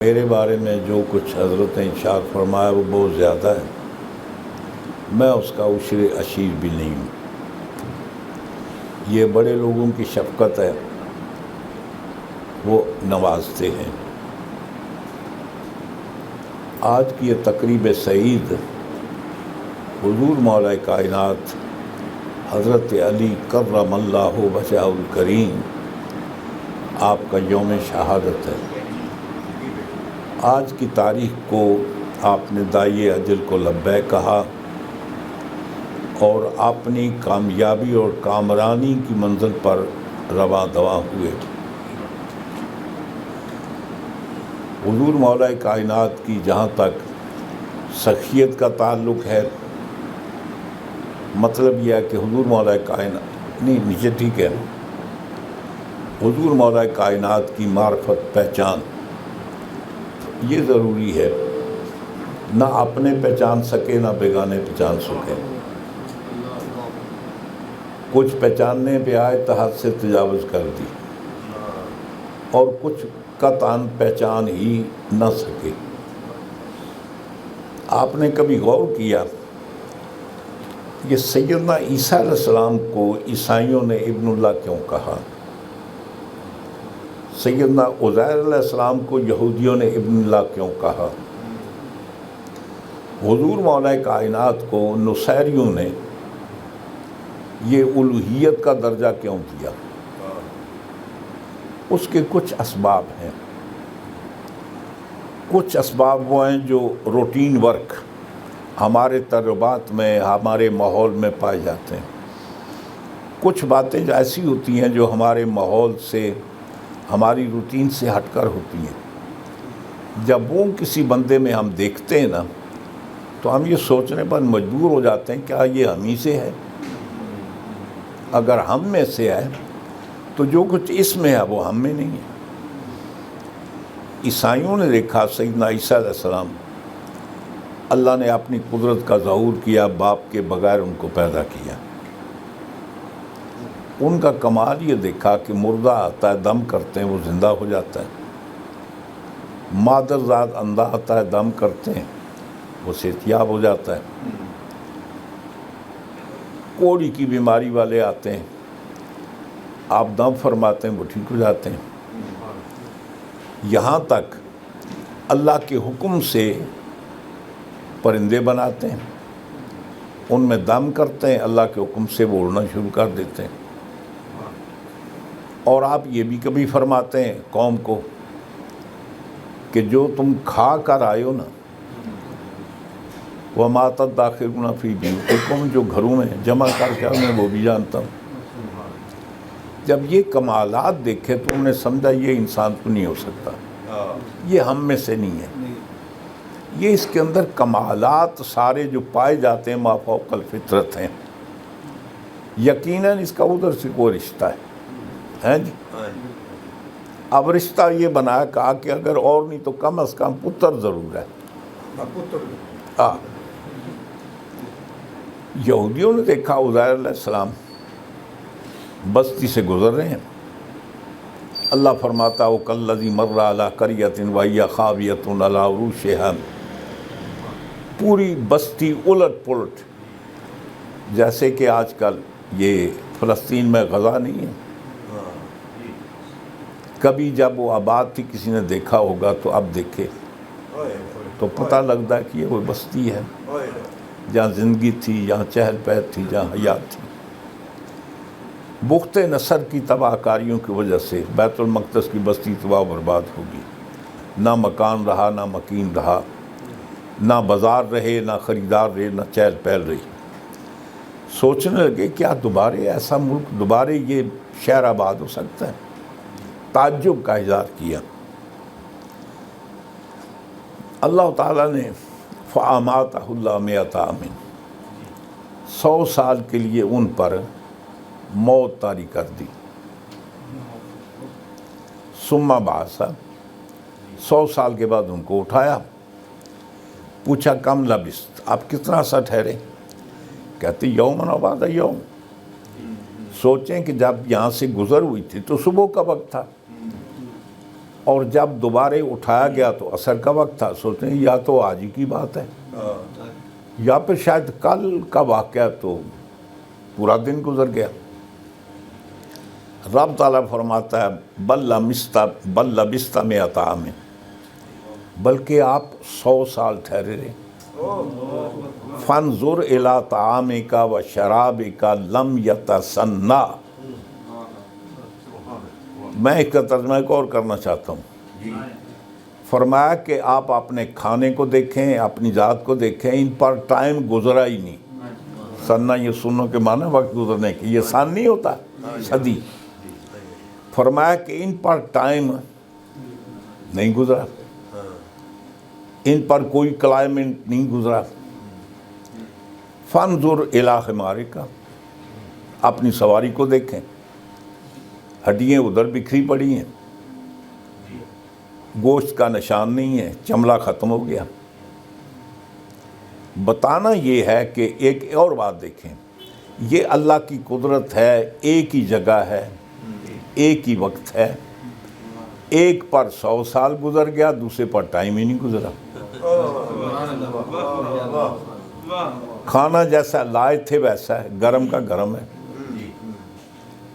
میرے بارے میں جو کچھ حضرت نے ارشاد فرمایا وہ بہت زیادہ ہے، میں اس کا عشر اشیر بھی نہیں ہوں۔ یہ بڑے لوگوں کی شفقت ہے، وہ نوازتے ہیں۔ آج کی یہ تقریب سعید حضور مولا کائنات حضرت علی کرم اللہ وجہہ الکریم آپ کا یوم شہادت ہے۔ آج کی تاریخ کو آپ نے داعی اجل کو لبیک کہا اور اپنی کامیابی اور کامرانی کی منزل پر رواں دواں ہوئے۔ حضور مولا کائنات کی جہاں تک سخیت کا تعلق ہے، مطلب یہ ہے کہ حضور مولا کائنات نیچے ٹھیک ہے، حضور مولا کائنات کی معرفت پہچان یہ ضروری ہے، نہ اپنے پہچان سکے نہ بیگانے پہچان سکے۔ کچھ پہچاننے پہ آئے تو حد سے تجاوز کر دی، اور کچھ قطعاً پہچان ہی نہ سکے۔ آپ نے کبھی غور کیا یہ سیدنا عیسیٰ علیہ السلام کو عیسائیوں نے ابن اللہ کیوں کہا؟ سیدنا عزیر علیہ السلام کو یہودیوں نے ابن اللہ کیوں کہا؟ حضور مولا کائنات کو نصیریوں نے یہ الوہیت کا درجہ کیوں دیا؟ اس کے کچھ اسباب ہیں۔ کچھ اسباب وہ ہیں جو روٹین ورک ہمارے تجربات میں، ہمارے ماحول میں پائے جاتے ہیں۔ کچھ باتیں ایسی ہوتی ہیں جو ہمارے ماحول سے، ہماری روٹین سے ہٹ کر ہوتی ہیں۔ جب وہ کسی بندے میں ہم دیکھتے ہیں نا تو ہم یہ سوچنے پر مجبور ہو جاتے ہیں کیا یہ ہم ہی سے ہے؟ اگر ہم میں سے ہے تو جو کچھ اس میں ہے وہ ہم میں نہیں ہے۔ عیسائیوں نے دیکھا سیدنا عیسیٰ علیہ السلام، اللہ نے اپنی قدرت کا ظہور کیا، باپ کے بغیر ان کو پیدا کیا۔ ان کا کمال یہ دیکھا کہ مردہ آتا ہے، دم کرتے ہیں وہ زندہ ہو جاتا ہے۔ مادرزاد اندھا آتا ہے، دم کرتے ہیں وہ صحتیاب ہو جاتا ہے۔ کوڑی کی بیماری والے آتے ہیں، آپ دم فرماتے ہیں وہ ٹھیک ہو جاتے ہیں۔ یہاں تک اللہ کے حکم سے پرندے بناتے ہیں، ان میں دم کرتے ہیں، اللہ کے حکم سے وہ اڑنا شروع کر دیتے ہیں۔ اور آپ یہ بھی کبھی فرماتے ہیں قوم کو کہ جو تم کھا کر آئے ہو نا، وَمَا تَدَّخِرُونَ فِي بُيُوتِكُمْ، جو گھروں میں جمع کر کے میں وہ بھی جانتا ہوں۔ جب یہ کمالات دیکھے تو انہوں نے سمجھا یہ انسان کو نہیں ہو سکتا، یہ ہم میں سے نہیں ہے۔ یہ اس کے اندر کمالات سارے جو پائے جاتے ہیں ما فوق الفطرت ہیں۔ یقیناً اس کا ادھر سے کوئی رشتہ ہے جی۔ اب رشتہ یہ بنایا کہا کہ اگر اور نہیں تو کم از کم پتر ضرور ہے۔ یہودیوں نے دیکھا عزیر علیہ السلام بستی سے گزر رہے ہیں، اللہ فرماتا ہے وَكَالَّذِي مَرَّ عَلَىٰ قَرْيَةٍ وَهِيَ خَاوِيَةٌ عَلَىٰ عُرُوشِهَا، پوری بستی الٹ پلٹ، جیسے کہ آج کل یہ فلسطین میں غزہ نہیں ہے، کبھی جب وہ آباد تھی کسی نے دیکھا ہوگا تو اب دیکھے تو پتہ لگتا ہے کہ یہ وہ بستی ہے جہاں زندگی تھی، جہاں چہل پہل تھی، جہاں حیات تھی۔ بخت نصر کی تباہ کاریوں کی وجہ سے بیت المقدس کی بستی تباہ و برباد ہوگی، نہ مکان رہا، نہ مکین رہا، نہ بازار رہے، نہ خریدار رہے، نہ چہل پہل رہی۔ سوچنے لگے کیا دوبارہ ایسا ملک، دوبارہ یہ شہر آباد ہو سکتا ہے؟ تعجب کا اظہار کیا۔ اللہ تعالیٰ نے فَأَمَاتَهُ اللَّهُ مِئَةَ عَامٍ، 100 سال کے لیے ان پر موت طاری کر دی۔ ثُمَّ بَعَثَ، 100 سال کے بعد ان کو اٹھایا، پوچھا کم لبثت، آپ کتنا عرصہ ٹھہرے؟ کہتے یوماً بعد یوم، سوچیں کہ جب یہاں سے گزر ہوئی تھی تو صبح کا وقت تھا، اور جب دوبارہ اٹھایا گیا تو عصر کا وقت تھا. سوچتے ہیں یا تو آج ہی کی بات ہے یا پھر شاید کل کا واقعہ, تو پورا دن گزر گیا. رب تعالیٰ فرماتا ہے بل لبثت مئۃ عام, بلکہ آپ 100 سال ٹھہرے رہے. فانظر الی طعامک و شرابک لم یتسنہ. میں اس کا ترجمہ ایک اور کرنا چاہتا ہوں. فرمایا کہ آپ اپنے کھانے کو دیکھیں, اپنی ذات کو دیکھیں, ان پر ٹائم گزرا ہی نہیں. سننا یہ سنوں کے معنی وقت گزرنے کی, یہ سن نہیں ہوتا, صدی. فرمایا کہ ان پر ٹائم نہیں گزرا, ان پر کوئی کلائمیٹ نہیں گزرا. فانظر الی حمارک, اپنی سواری کو دیکھیں, ہڈیاں ادھر بکھری پڑی ہیں, گوشت کا نشان نہیں ہے, چمڑا ختم ہو گیا. بتانا یہ ہے کہ ایک اور بات دیکھیں, یہ اللہ کی قدرت ہے, ایک ہی جگہ ہے, ایک ہی وقت ہے. ایک پر 100 سال گزر گیا, دوسرے پر ٹائم ہی نہیں گزرا. کھانا جیسا لائے تھے ویسا ہے, گرم کا گرم ہے.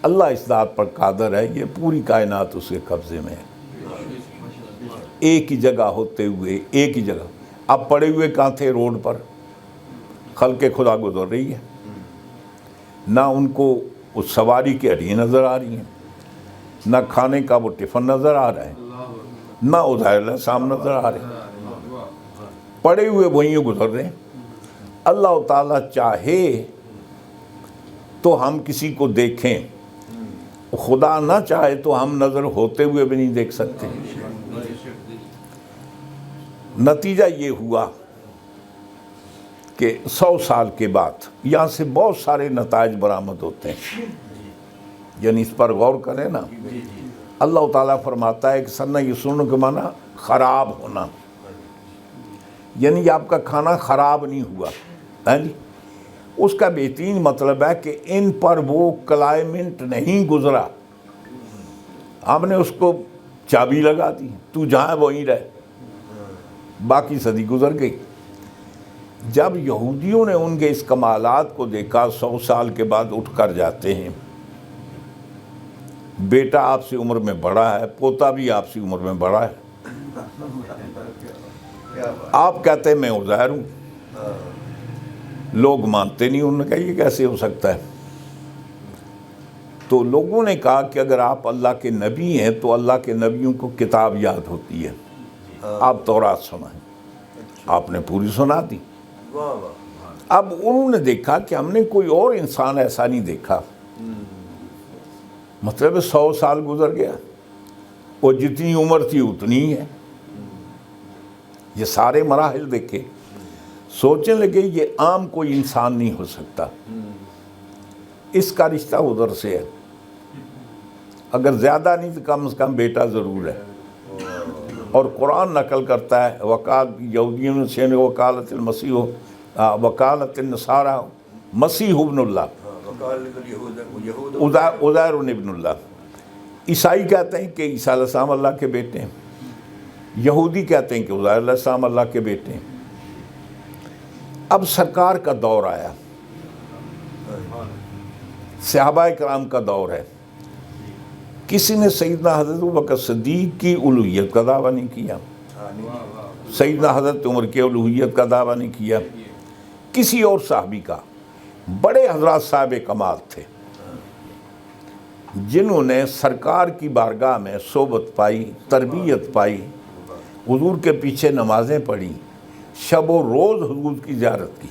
اللہ اس ذات پر قادر ہے, یہ پوری کائنات اس کے قبضے میں ہے. ایک ہی جگہ ہوتے ہوئے ایک ہی جگہ. اب پڑے ہوئے کہاں تھے روڈ پر, خلق خدا گزر رہی ہے, نہ ان کو اس سواری کی ہڈیاں نظر آ رہی ہیں, نہ کھانے کا وہ ٹفن نظر آ رہا ہے, نہ عزیر علیہ السلام نظر آ رہے ہیں. پڑے ہوئے وہیں گزر رہے ہیں. اللہ تعالیٰ چاہے تو ہم کسی کو دیکھیں, خدا نہ چاہے تو ہم نظر ہوتے ہوئے بھی نہیں دیکھ سکتے. نتیجہ یہ ہوا کہ 100 سال کے بعد یہاں سے بہت سارے نتائج برآمد ہوتے ہیں. یعنی اس پر غور کریں نا. اللہ تعالیٰ فرماتا ہے کہ سننا یہ سننے کے معنی خراب ہونا, یعنی آپ کا کھانا خراب نہیں ہوا. جی, اس کا بہترین مطلب ہے کہ ان پر وہ کلائمیٹ نہیں گزرا. ہم نے اس کو چابی لگا دی, تو جہاں وہیں رہ, باقی صدی گزر گئی. جب یہودیوں نے ان کے اس کمالات کو دیکھا, 100 سال کے بعد اٹھ کر جاتے ہیں, بیٹا آپ سے عمر میں بڑا ہے, پوتا بھی آپ سے عمر میں بڑا ہے, آپ کہتے ہیں میں عزیر ہوں, لوگ مانتے نہیں. انہوں نے کہا یہ کیسے ہو سکتا ہے؟ تو لوگوں نے کہا کہ اگر آپ اللہ کے نبی ہیں تو اللہ کے نبیوں کو کتاب یاد ہوتی ہے, آپ تورات سنائیں. آپ نے پوری سنا دی. اب انہوں نے دیکھا کہ ہم نے کوئی اور انسان ایسا نہیں دیکھا. مطلب 100 سال گزر گیا, وہ جتنی عمر تھی اتنی ہی ہے. یہ سارے مراحل دیکھے, سوچنے لگے یہ عام کوئی انسان نہیں ہو سکتا, اس کا رشتہ ادھر سے ہے. اگر زیادہ نہیں تو کم از کم بیٹا ضرور ہے. اور قرآن نقل کرتا ہے یہودیوں سے وکالت المسیح وکالت النصارى مسیح ابن اللہ, عزیر ابن اللہ. عیسائی کہتے ہیں کہ عیسیٰ علیہ السلام اللہ کے بیٹے ہیں, یہودی کہتے ہیں کہ عزیر علیہ السلام اللہ کے بیٹے ہیں. اب سرکار کا دور آیا, صحابہ کرام کا دور ہے. کسی نے سیدنا حضرت ابوبکر صدیق کی الوہیت کا دعویٰ نہیں کیا, سیدنا حضرت عمر کی الوہیت کا دعویٰ نہیں کیا, کسی اور صحابی کا. بڑے حضرات صاحب کمال تھے جنہوں نے سرکار کی بارگاہ میں صحبت پائی, تربیت پائی, حضور کے پیچھے نمازیں پڑھی, شب و روز حضور کی زیارت کی,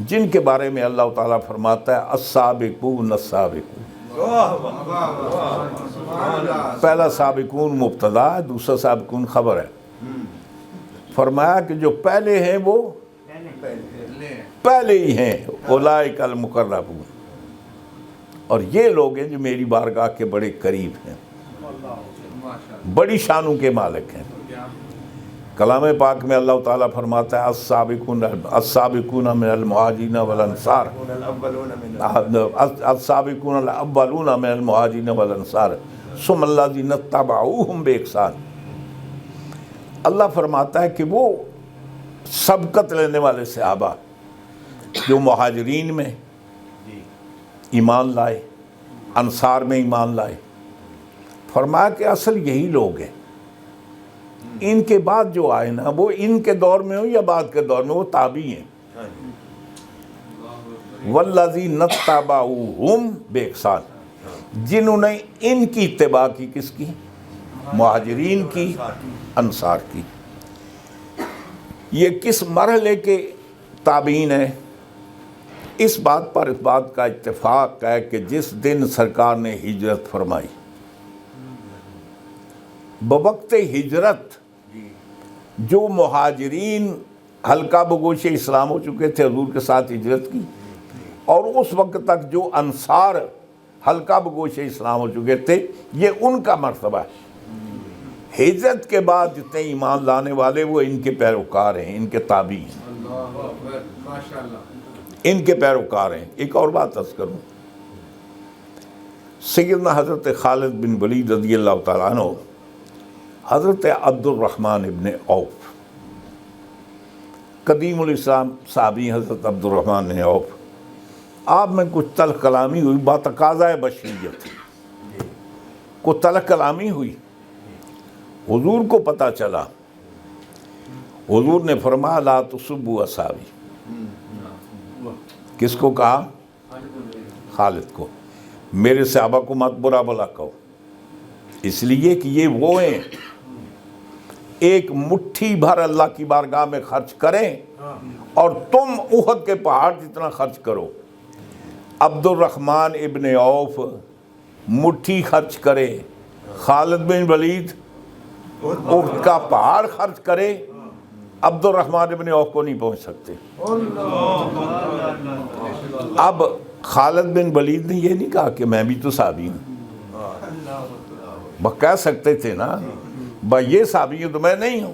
جن کے بارے میں اللہ تعالیٰ فرماتا ہے السابقون السابقون. پہلا سابقون مبتدا ہے, دوسرا سابقون خبر ہے. فرمایا کہ جو پہلے ہیں وہ پہلے ہی ہیں, اولئک المقربون. اور یہ لوگ ہیں جو میری بارگاہ کے بڑے قریب ہیں, بڑی شانوں کے مالک ہیں. کلام پاک میں اللہ تعالیٰ فرماتا ہے السابقون من المہاجرین والانصار السابقون الاولون من المہاجرین والانصار ثم الذین اتبعوہم بإحسان. اللہ فرماتا ہے کہ وہ سبقت لینے والے صحابہ جو مہاجرین میں ایمان لائے، انصار میں ایمان لائے، فرمایا کہ اصل یہی لوگ ہیں. ان کے بعد جو آئے نا، وہ ان کے دور میں ہو یا بعد کے دور میں، وہ تابعی ہیں. والذین اتبعوہم بإحسان، جنہوں نے ان کی اتباع کی. کس کی؟ مہاجرین کی، انصار کی. یہ کس مرحلے کے تابعین ہیں؟ اس بات پر اس بات کا اتفاق ہے کہ جس دن سرکار نے ہجرت فرمائی، بوقت ہجرت جو مہاجرین حلقہ بگوش اسلام ہو چکے تھے، حضور کے ساتھ ہجرت کی، اور اس وقت تک جو انصار حلقہ بگوش اسلام ہو چکے تھے، یہ ان کا مرتبہ ہے. ہجرت کے بعد جتنے ایمان لانے والے وہ ان کے پیروکار ہیں، ان کے تابعی ہیں، ان کے پیروکار ہیں. ایک اور بات عرض کروں، سیدنا حضرت خالد بن ولید رضی اللہ تعالیٰ عنہ، حضرت عبد الرحمن ابن عوف، قدیم الاسلام صحابی حضرت عبد الرحمن بن عوف، آپ میں کچھ تلخ کلامی ہوئی، بتقاضۂ بشریت کو تلخ کلامی ہوئی. حضور کو پتہ چلا، حضور نے فرمایا لا تسبوا اصحابی. کس کو کہا؟ خالد کو. میرے صحابہ کو مت برا بلا کہو، اس لیے کہ یہ وہ ہیں ایک مٹھی بھر اللہ کی بارگاہ میں خرچ کریں اور تم احد کے پہاڑ جتنا خرچ کرو. عبد الرحمن ابن عوف مٹھی خرچ کرے، خالد بن ولید احد کا پہاڑ خرچ کرے، عبد الرحمن ابن عوف کو نہیں پہنچ سکتے. اب خالد بن ولید نے یہ نہیں کہا کہ میں بھی تو صحابی ہوں، وہ کہہ سکتے تھے نا بھائی یہ صحابی ہوں تو میں نہیں ہوں.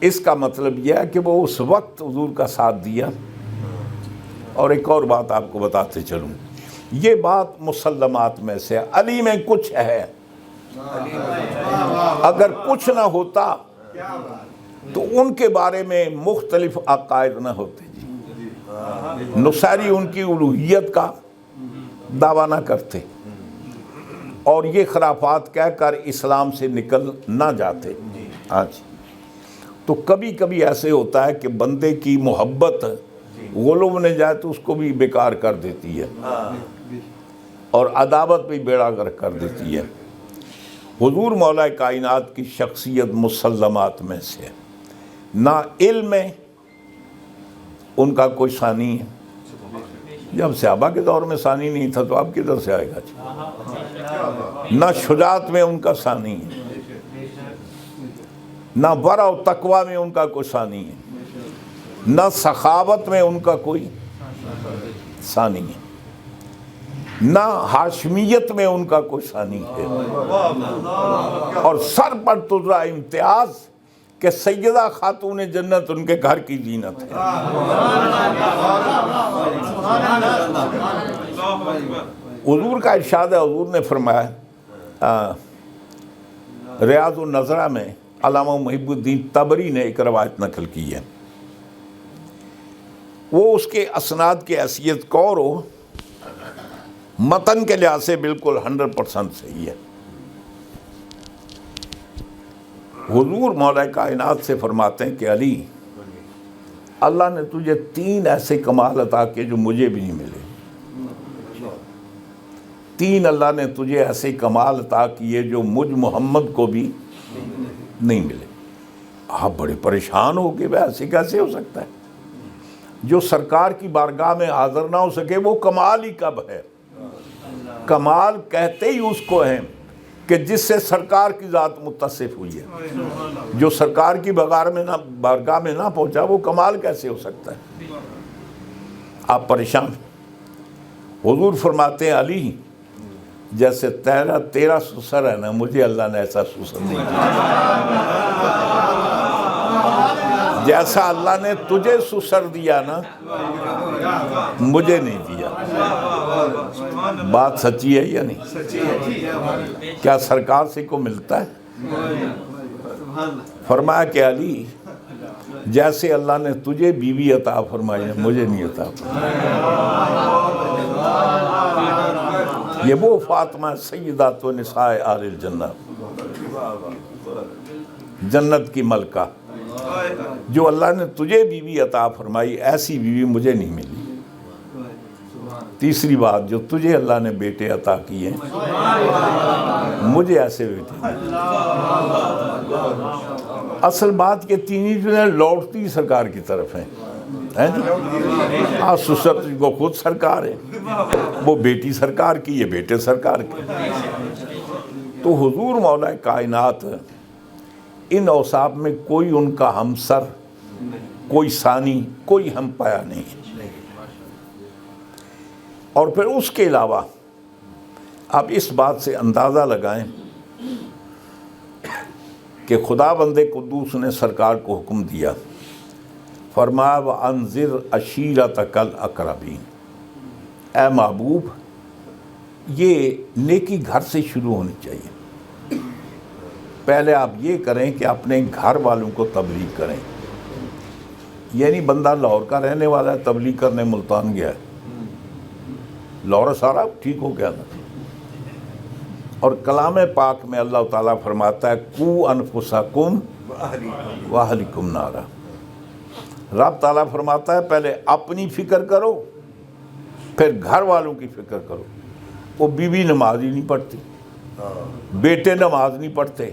اس کا مطلب یہ ہے کہ وہ اس وقت حضور کا ساتھ دیا. اور ایک اور بات آپ کو بتاتے چلوں، یہ بات مسلمات میں سے، علی میں کچھ ہے، اگر کچھ نہ ہوتا تو ان کے بارے میں مختلف عقائد نہ ہوتے. نصیری ان کی الوہیت کا دعویٰ نہ کرتے اور یہ خرافات کہہ کر اسلام سے نکل نہ جاتے. تو کبھی کبھی ایسے ہوتا ہے کہ بندے کی محبت غلو میں جائے تو اس کو بھی بیکار کر دیتی ہے اور عداوت بھی بیڑا غرق کر دیتی ہے. حضور مولا کائنات کی شخصیت مسلمات میں سے، نہ علم میں ان کا کوئی ثانی ہے. جب صحابہ کے دور میں ثانی نہیں تھا تو اب کدھر سے آئے گا؟ نہ شجاعت میں ان کا ثانی ہے، نہ ورع و تقوی میں ان کا کوئی ثانی ہے، نہ سخاوت میں ان کا کوئی ثانی ہے، نہ ہاشمیت میں ان کا کوئی ثانی ہے. اور سر پر تجرا امتیاز کہ سیدہ خاتون جنت ان کے گھر کی زینت ہے. حضور کا ارشاد ہے، حضور نے فرمایا، ریاض النظرہ میں علامہ محب الدین طبری نے ایک روایت نقل کی ہے، وہ اس کے اسناد کی حیثیت کو ہو، متن کے لحاظ سے بالکل 100% صحیح ہے. حضور مولا کائنات سے فرماتے ہیں کہ علی، اللہ نے تجھے 3 ایسے کمال عطا کیے جو مجھے بھی نہیں ملے. 3 اللہ نے تجھے ایسے کمال عطا کیے جو مجھ محمد کو بھی نہیں ملے. آپ بڑے پریشان ہو کہ ایسے کیسے ہو سکتا ہے؟ جو سرکار کی بارگاہ میں حاضر نہ ہو سکے وہ کمال ہی کب ہے؟ کمال کہتے ہی اس کو ہیں کہ جس سے سرکار کی ذات متصف ہوئی ہے. جو سرکار کی بارگاہ میں نہ پہنچا وہ کمال کیسے ہو سکتا ہے؟ آپ پریشان. حضور فرماتے ہیں علی، جیسے تیرا سسر ہے نا، مجھے اللہ نے ایسا سسر نہیں دیا. جیسا اللہ نے تجھے سسر دیا نا، مجھے نہیں دیا. بات سچی ہے یا نہیں؟ کیا سرکار سے کو ملتا ہے؟ فرمایا کہ علی جیسے اللہ نے تجھے بیوی عطا فرمائی ہے مجھے نہیں عطا فرمائی۔ یہ وہ فاطمہ سیدات و نساء آل الجنہ، جنت کی ملکہ، جو اللہ نے تجھے بیوی عطا فرمائی ایسی بیوی مجھے نہیں ملی۔ تیسری بات، جو تجھے اللہ نے بیٹے عطا کیے مجھے ایسے بیٹے نہیں۔ اصل بات یہ تینی جو ہے لوٹتی سرکار کی طرف ہیں، سسر کو خود سرکار ہے، وہ بیٹی سرکار کی، یہ بیٹے سرکار کی۔ تو حضور مولا کائنات ان اوصاف میں کوئی ان کا ہمسر، کوئی ثانی، کوئی ہم پایا نہیں۔ اور پھر اس کے علاوہ آپ اس بات سے اندازہ لگائیں کہ خدا بند قدوس نے سرکار کو حکم دیا، فرمایا وَأَنذِرْ عَشِيرَتَكَ الْأَقْرَبِينَ، اے محبوب یہ نیکی گھر سے شروع ہونی چاہیے۔ پہلے آپ یہ کریں کہ اپنے گھر والوں کو تبلیغ کریں۔ یعنی بندہ لاہور کا رہنے والا ہے، تبلیغ کرنے ملتان گیا ہے، لاہور سارا ٹھیک ہو گیا نا۔ اور کلام پاک میں اللہ تعالیٰ فرماتا ہے قُوا أَنفُسَكُمْ وَأَهْلِكُمْ نَارًا۔ رب تعالیٰ فرماتا ہے پہلے اپنی فکر کرو پھر گھر والوں کی فکر کرو۔ وہ بیوی نماز ہی نہیں پڑھتی، بیٹے نماز نہیں پڑھتے،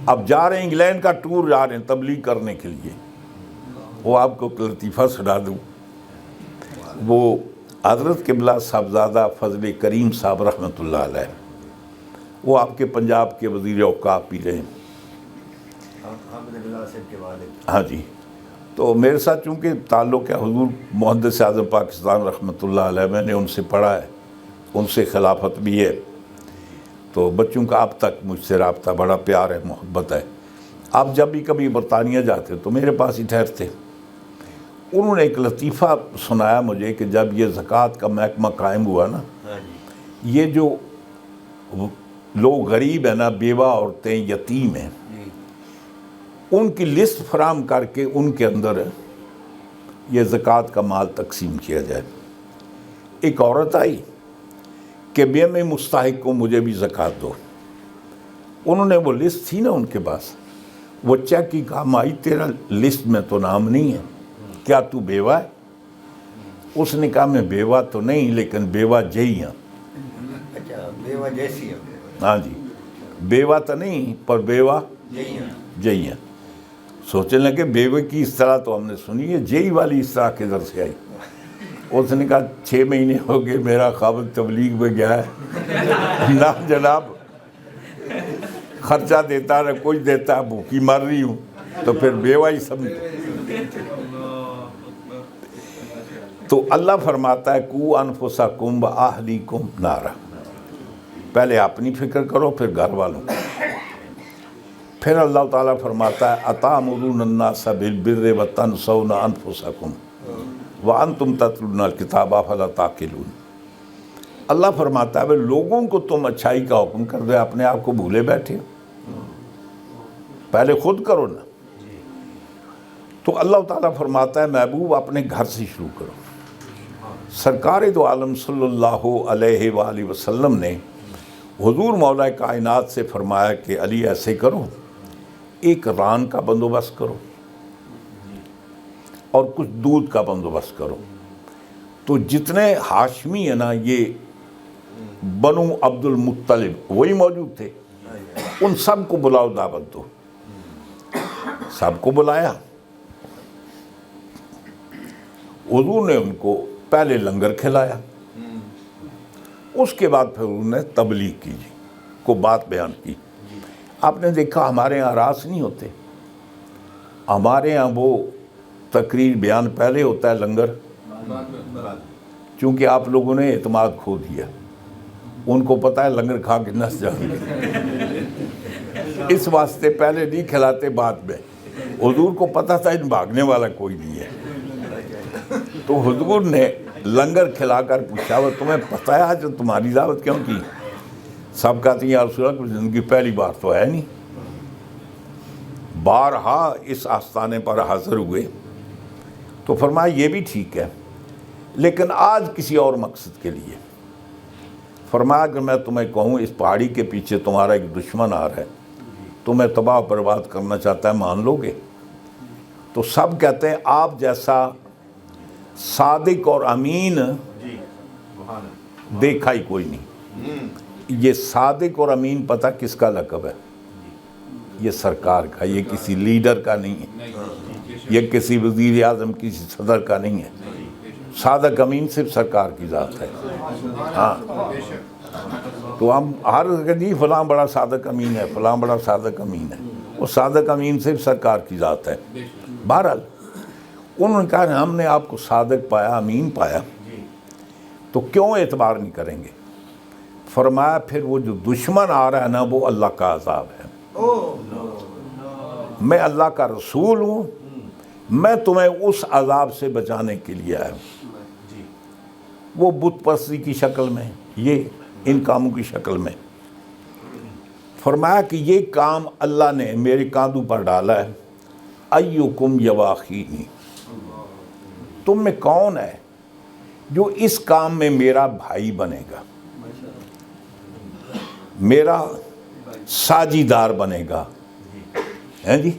اب جا رہے ہیں انگلینڈ کا ٹور جا رہے ہیں تبلیغ کرنے کے لیے۔ وہ آپ کو لطیفہ سنا دوں، وہ حضرت قبلہ صاحبزادہ فضل کریم صاحب رحمۃ اللہ علیہ، وہ آپ کے پنجاب کے وزیر اوقاف بھی رہے ہیں۔ ہاں جی، تو میرے ساتھ چونکہ تعلق ہے حضور محدث اعظم پاکستان رحمۃ اللہ علیہ، میں نے ان سے پڑھا ہے، ان سے خلافت بھی ہے، تو بچوں کا اب تک مجھ سے رابطہ بڑا پیار ہے، محبت ہے۔ آپ جب بھی کبھی برطانیہ جاتے تو میرے پاس ہی ٹھہرتے۔ انہوں نے ایک لطیفہ سنایا مجھے کہ جب یہ زکوٰۃ کا محکمہ قائم ہوا نا، یہ جو لوگ غریب ہیں نا، بیوہ عورتیں، یتیم ہیں، ان کی لسٹ فراہم کر کے ان کے اندر یہ زکوٰۃ کا مال تقسیم کیا جائے۔ ایک عورت آئی کہ میں مستحق کو مجھے بھی زکوٰۃ دو۔ انہوں نے وہ لسٹ تھی نا ان کے پاس، وہ چیک کی، کہا مائی تیرا لسٹ میں تو نام نہیں ہے، کیا تو بیوہ ہے؟ اس نے کہا میں بیوہ تو نہیں لیکن بیوہ جئی ہوں۔ بیوہ جیسی ہے، ہاں جی، بیوہ تو نہیں پر بیوہ جئی ہیں۔ سوچنے لگے بیوہ کی اس طرح تو ہم نے سنی ہے، جئی والی اس طرح کدھر سے آئی؟ اس نے کہا 6 مہینے ہو گئے میرا خاوند تبلیغ میں گیا ہے، نہ جناب خرچہ دیتا نہ کچھ دیتا، بھوکی مر رہی ہوں، تو پھر بیوہ ہی سمجھو۔ تو اللہ فرماتا ہے قُوا أَنفُسَكُمْ وَأَهْلِيكُمْ نَارًا، پہلے اپنی فکر کرو پھر گھر والوں کو۔ پھر اللہ تعالیٰ فرماتا ہے أَتَأْمُرُونَ النَّاسَ بِالْبِرِّ وَتَنْسَوْنَ أَنفُسَكُمْ وَأَنْتُمْ تَتْلُونَ الْكِتَابَ أَفَلَا تَعْقِلُونَ۔ اللہ فرماتا ہے لوگوں کو تم اچھائی کا حکم کر دے، اپنے آپ کو بھولے بیٹھے ہو، پہلے خود کرو نا۔ تو اللہ تعالیٰ فرماتا ہے محبوب اپنے گھر سے شروع کرو۔ سرکار دو عالم صلی اللہ علیہ وآلہ وسلم نے حضور مولا کائنات سے فرمایا کہ علی ایسے کرو، ایک ران کا بندوبست کرو اور کچھ دودھ کا بندوبست کرو۔ تو جتنے ہاشمی ہیں نا، یہ بنو عبد المطلب وہی موجود تھے، ان سب کو بلاؤ، دعوت دو۔ سب کو بلایا، حضور نے ان کو پہلے لنگر کھلایا، اس کے بعد پھر انہوں نے تبلیغ کی جی کو بات بیان کی۔ آپ نے دیکھا ہمارے یہاں راس نہیں ہوتے، ہمارے یہاں وہ تقریر بیان پہلے ہوتا ہے، لنگر چونکہ آپ لوگوں نے اعتماد کھو دیا، ان کو پتہ ہے لنگر کھا کے نس جائیں گے، اس واسطے پہلے نہیں کھلاتے بعد میں۔ حضور کو پتہ تھا ان بھاگنے والا کوئی نہیں ہے، تو حضور نے لنگر کھلا کر پوچھا وہ تمہیں پتہ ہے آج تمہاری دعوت کیوں کی؟ سب کہتے ہیں یا رسول اللہ کی زندگی پہلی بار تو ہے نہیں، بارہا اس آستانے پر حاضر ہوئے۔ تو فرمایا یہ بھی ٹھیک ہے لیکن آج کسی اور مقصد کے لیے۔ فرمایا کہ میں تمہیں کہوں اس پہاڑی کے پیچھے تمہارا ایک دشمن آ رہا ہے، تمہیں تباہ و برباد کرنا چاہتا ہے، مان لو گے؟ تو سب کہتے ہیں آپ جیسا صادق اور امین دیکھا ہی کوئی نہیں۔ یہ صادق اور امین پتہ کس کا لقب ہے؟ یہ سرکار کا، یہ کسی لیڈر کا نہیں ہے، یہ کسی وزیر اعظم کسی صدر کا نہیں ہے۔ صادق امین صرف سرکار کی ذات ہے۔ ہاں تو ہم ہر جی فلاں بڑا صادق امین ہے، فلاں بڑا صادق امین ہے، وہ صادق امین صرف سرکار کی ذات ہے۔ بہرحال انہوں نے کہا ہم نے آپ کو صادق پایا، امین پایا، تو کیوں اعتبار نہیں کریں گے؟ فرمایا پھر وہ جو دشمن آ رہا ہے نا وہ اللہ کا عذاب ہے۔ میں اللہ کا رسول ہوں، میں تمہیں اس عذاب سے بچانے کے لیے آیا ہوں۔ وہ بت پرستی کی شکل میں، یہ ان کاموں کی شکل میں۔ فرمایا کہ یہ کام اللہ نے میرے کاندھوں پر ڈالا ہے، ایکم یواخینی، تم میں کون ہے جو اس کام میں میرا بھائی بنے گا، میرا ساجیدار بنے گا، ہیں جی،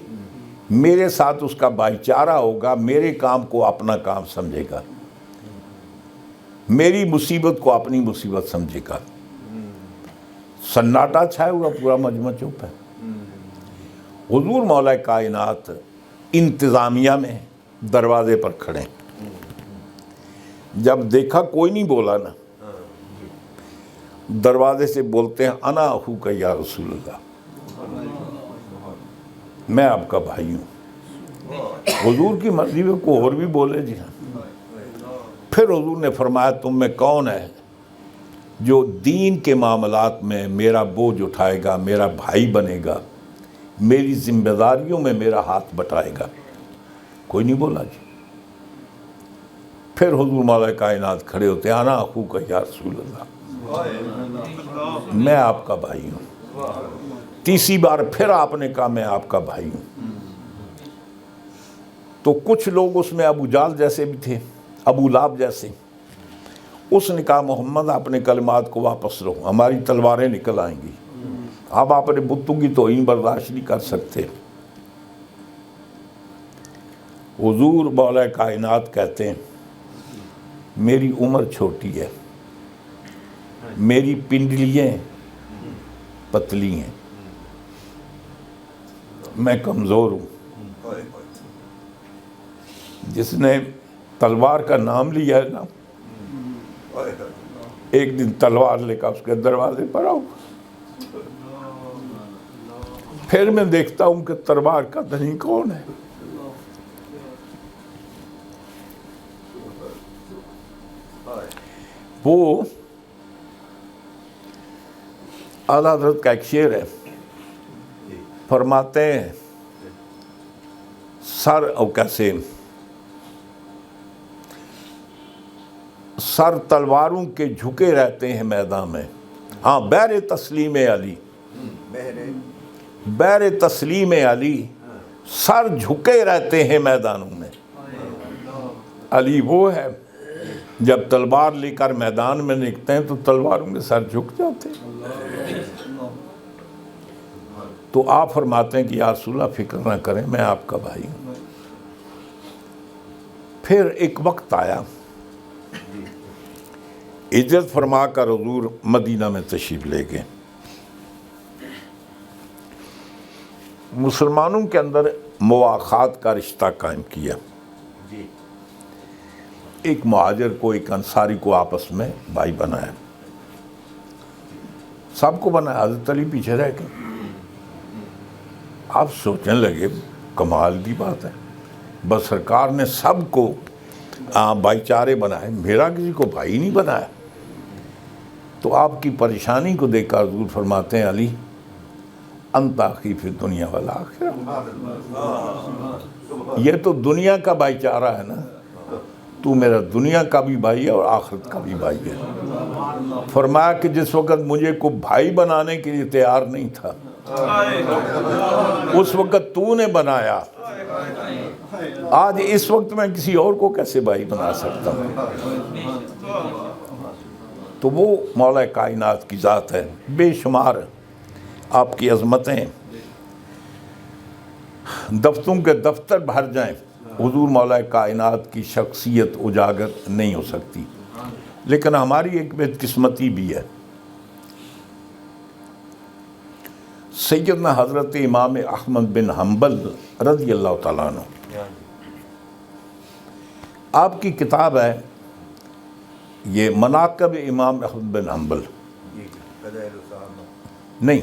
میرے ساتھ اس کا بھائی چارہ ہوگا، میرے کام کو اپنا کام سمجھے گا، میری مصیبت کو اپنی مصیبت سمجھے گا۔ سناٹا چھایا ہوا، پورا مجمع چپ ہے۔ حضور مولا کائنات انتظامیہ میں دروازے پر کھڑے، جب دیکھا کوئی نہیں بولا نا، دروازے سے بولتے ہیں انا اخوک یا رسول اللہ، میں آپ کا بھائی ہوں۔ حضور کی مرضی میں کوئی اور بھی بولے جی ہاں۔ پھر حضور نے فرمایا تم میں کون ہے جو دین کے معاملات میں میرا بوجھ اٹھائے گا، میرا بھائی بنے گا، میری ذمہ داریوں میں میرا ہاتھ بٹائے گا؟ کوئی نہیں بولا جی۔ پھر حضور مولا کائنات کھڑے ہوتے ہیں انا اخوک یا رسول اللہ، میں آپ کا بھائی ہوں۔ تیسری بار پھر آپ نے کہا میں آپ کا بھائی ہوں۔ تو کچھ لوگ اس میں ابو جال جیسے بھی تھے، ابو لہب جیسے، اس نے کہا محمد اپنے کلمات کو واپس رہو، ہماری تلواریں نکل آئیں گی، اب آپ اپنے بتوں کی توہین برداشت نہیں کر سکتے۔ حضور مولا کائنات کہتے ہیں میری عمر چھوٹی ہے، میری پنڈلیاں پتلی ہیں، میں کمزور ہوں۔ جس نے تلوار کا نام لیا ہے نا، ایک دن تلوار لے کر اس کے دروازے پر آؤ، پھر میں دیکھتا ہوں کہ تلوار کا دھنی کون ہے۔ وہ اعلیٰ حضرت کا ایک شعر ہے، فرماتے ہیں سر او کیسے سر تلواروں کے جھکے رہتے ہیں میدان میں، ہاں بہر تسلیم علی، بہر تسلیم علی سر جھکے رہتے ہیں میدانوں میں۔ علی وہ ہے جب تلوار لے کر میدان میں نکلتے ہیں تو تلواروں کے سر جھک جاتے ہیں۔ تو آپ فرماتے ہیں کہ یا رسول اللہ فکر نہ کریں، میں آپ کا بھائی ہوں۔ پھر ایک وقت آیا، ہجرت فرما کر حضور مدینہ میں تشریف لے گئے۔ مسلمانوں کے اندر مواخات کا رشتہ قائم کیا، ایک مہاجر کو ایک انصاری کو آپس میں بھائی بنایا، سب کو بنایا، حضرت علی پیچھے رہ گئے۔ آپ سوچنے لگے کمال کی بات ہے، بس سرکار نے سب کو بھائی چارے بنائے، میرا کسی کو بھائی نہیں بنایا۔ تو آپ کی پریشانی کو دیکھ کر حضور فرماتے ہیں علی انت اخی فی الدنیا والآخرہ، یہ تو دنیا کا بھائی چارہ ہے نا، تو میرا دنیا کا بھی بھائی ہے اور آخرت کا بھی بھائی ہے۔ فرمایا کہ جس وقت مجھے کو بھائی بنانے کے لیے تیار نہیں تھا، اس وقت تو نے بنایا، آج اس وقت میں کسی اور کو کیسے بھائی بنا سکتا ہوں؟ تو وہ مولا کائنات کی ذات ہے، بے شمار آپ کی عظمتیں، دفتروں کے دفتر بھر جائیں، حضور مولا کائنات کی شخصیت اجاگر نہیں ہو سکتی۔ لیکن ہماری ایک بدقسمتی بھی ہے، سیدنا حضرت امام احمد بن حنبل رضی اللہ تعالیٰ عنہ، آپ کی کتاب ہے یہ مناقب امام احمد بن حنبل، نہیں،